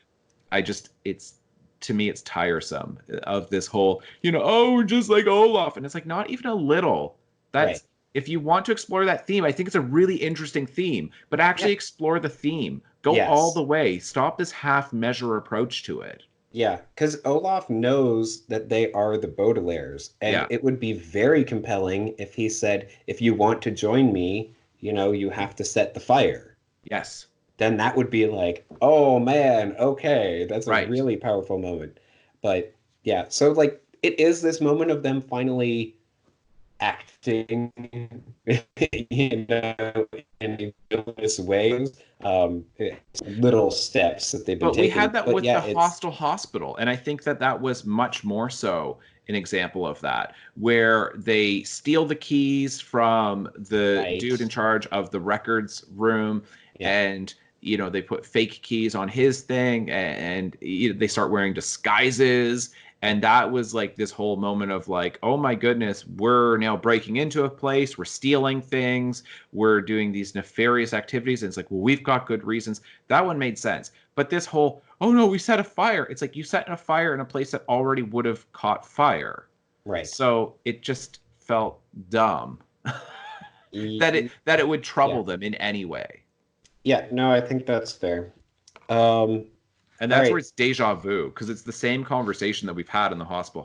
it's to me, it's tiresome of this whole, oh, we're just like Olaf. And it's like, not even a little. Right. That's, if you want to explore that theme, I think it's a really interesting theme, but actually Yeah. explore the theme. Go all the Yes. way. Stop this half measure approach to it. Yeah, because Olaf knows that they are the Baudelaires, and Yeah. it would be very compelling if he said, if you want to join me, you have to set the fire. Yes. Then that would be like, oh man, okay, that's a Right. really powerful moment. But yeah, so like it is this moment of them finally acting, in villainous ways. It's little steps that they've been But we taking. had that But with yeah, the it's hostile hospital, and I think that that was much more so an example of that, where they steal the keys from the right. dude in charge of the records room, Yeah. and they put fake keys on his thing, and they start wearing disguises, and that was like this whole moment of like, oh my goodness, we're now breaking into a place, we're stealing things, we're doing these nefarious activities, and it's like, well, we've got good reasons. That one made sense. But this whole, oh no, we set a fire. It's like you set a fire in a place that already would have caught fire. Right. So it just felt dumb that it would Yeah. trouble them in any way. Yeah. No, I think that's fair. Um, And all that's where right. it's deja vu, because it's the same conversation that we've had in the hostel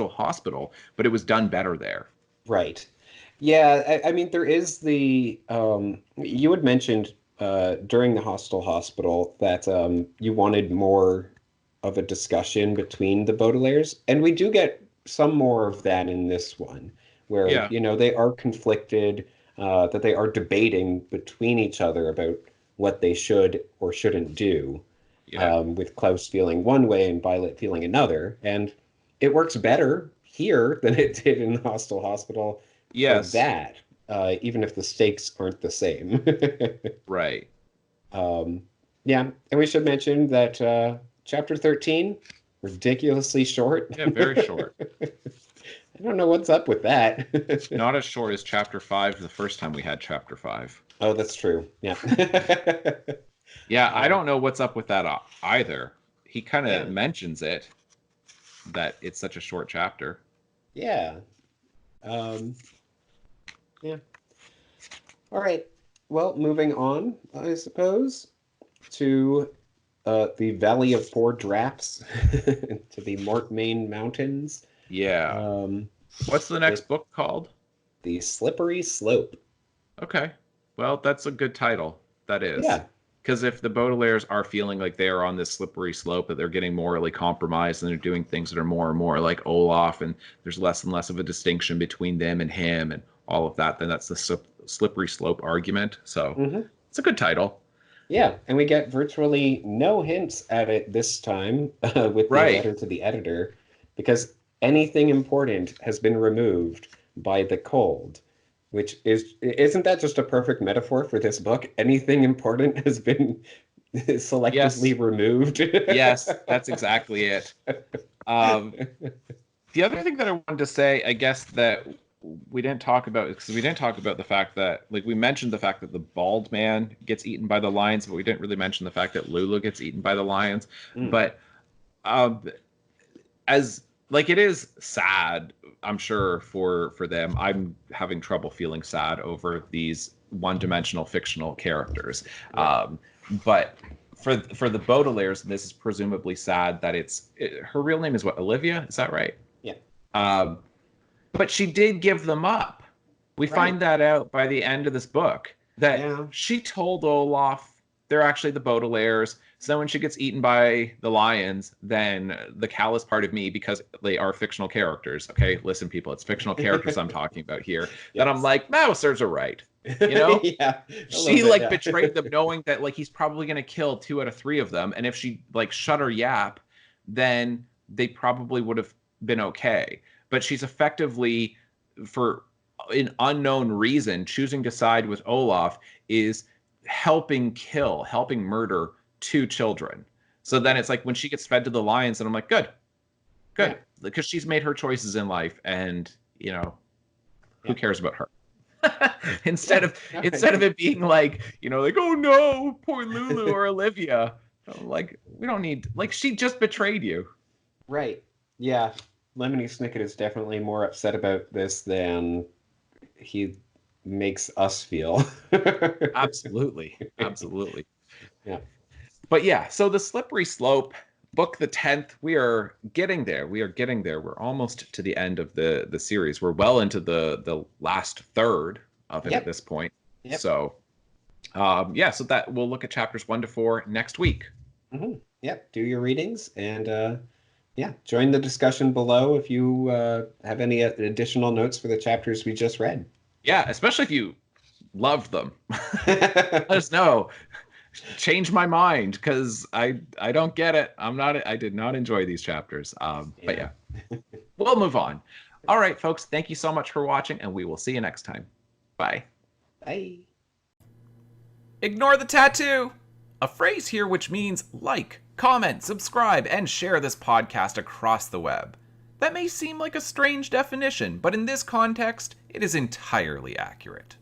hospital, but it was done better there. Right. Yeah. I mean, there is you had mentioned during the hostel hospital that you wanted more of a discussion between the Baudelaires, and we do get some more of that in this one, where, Yeah. they are conflicted, that they are debating between each other about what they should or shouldn't do. Yeah. With Klaus feeling one way and Violet feeling another. And it works better here than it did in the Hostel Hospital for Yes. that, even if the stakes aren't the same. Right. um, yeah, and we should mention that chapter 13, ridiculously short. Yeah, very short. I don't know what's up with that. Not as short as chapter 5 the first time we had chapter 5. Oh, that's true. Yeah. Yeah, I Um, don't know what's up with that either. He kind of yeah. mentions it, that it's such a short chapter. Yeah. Um, yeah. All right. Well, moving on, I suppose, to the Valley of Four Drafts, to the Mortmain Mountains, Yeah. um, What's the with next book called? the Slippery Slope. Okay. Well, that's a good title. That is. Yeah, Because if the Baudelaires are feeling like they are on this slippery slope, that they're getting morally compromised and they're doing things that are more and more like Olaf, and there's less and less of a distinction between them and him and all of that, then that's the slippery slope argument. So hmm it's a good title. yeah, and we get virtually no hints at it this time with the Right. letter to the editor, because anything important has been removed by the cold, which isn't that just a perfect metaphor for this book? Anything important has been selectively Yes. removed. Yes, that's exactly it. Um, the other thing that I wanted to say, I guess, that we didn't talk about, because we didn't talk about the fact that, like, we mentioned the fact that the bald man gets eaten by the lions, but we didn't really mention the fact that Lulu gets eaten by the lions. Mm, But um, as like it is sad, I'm sure for them. I'm having trouble feeling sad over these one-dimensional fictional characters. right. But for the Baudelaires, this is presumably sad that her real name is what, Olivia? Is that right? Yeah. Um, but she did give them up. We Right. find that out by the end of this book that Yeah. she told Olaf they're actually the Baudelaires. So when she gets eaten by the lions, then the callous part of me, because they are fictional characters, okay? Listen, people, it's fictional characters I'm talking about here, that I'm Yes. like, Mousers are right. You know? Yeah. A little She bit, like yeah. betrayed them knowing that like he's probably gonna kill 2 out of 3 of them. And if she like shut her yap, then they probably would have been okay. But she's effectively, for an unknown reason, choosing to side with Olaf is helping murder 2 children. So then it's like when she gets fed to the lions, and I'm like, good, Yeah. good, because she's made her choices in life, and who Yeah. cares about her? Yeah. Instead of it being like, like, oh no, poor Lulu or Olivia. Like, we don't need, like, she just betrayed you. Right. Yeah. Lemony Snicket is definitely more upset about this than he makes us feel. Absolutely. Absolutely. Yeah. But yeah, so the slippery slope, book the 10th, we are getting there. We are getting there. We're almost to the end of the series. We're well into the last third of it at Yep. this point. Yep. So yeah, so that we'll look at chapters 1 to 4 next week. Yep. Do your readings and yeah, join the discussion below if you have any additional notes for the chapters we just read. Yeah, especially if you loved them. Let us know. Change my mind, because I don't get it. I did not enjoy these chapters. But yeah, we'll move on. All right, folks, thank you so much for watching, and we will see you next time. Bye. Bye. Ignore the tattoo! A phrase here which means like, comment, subscribe, and share this podcast across the web. That may seem like a strange definition, but in this context, it is entirely accurate.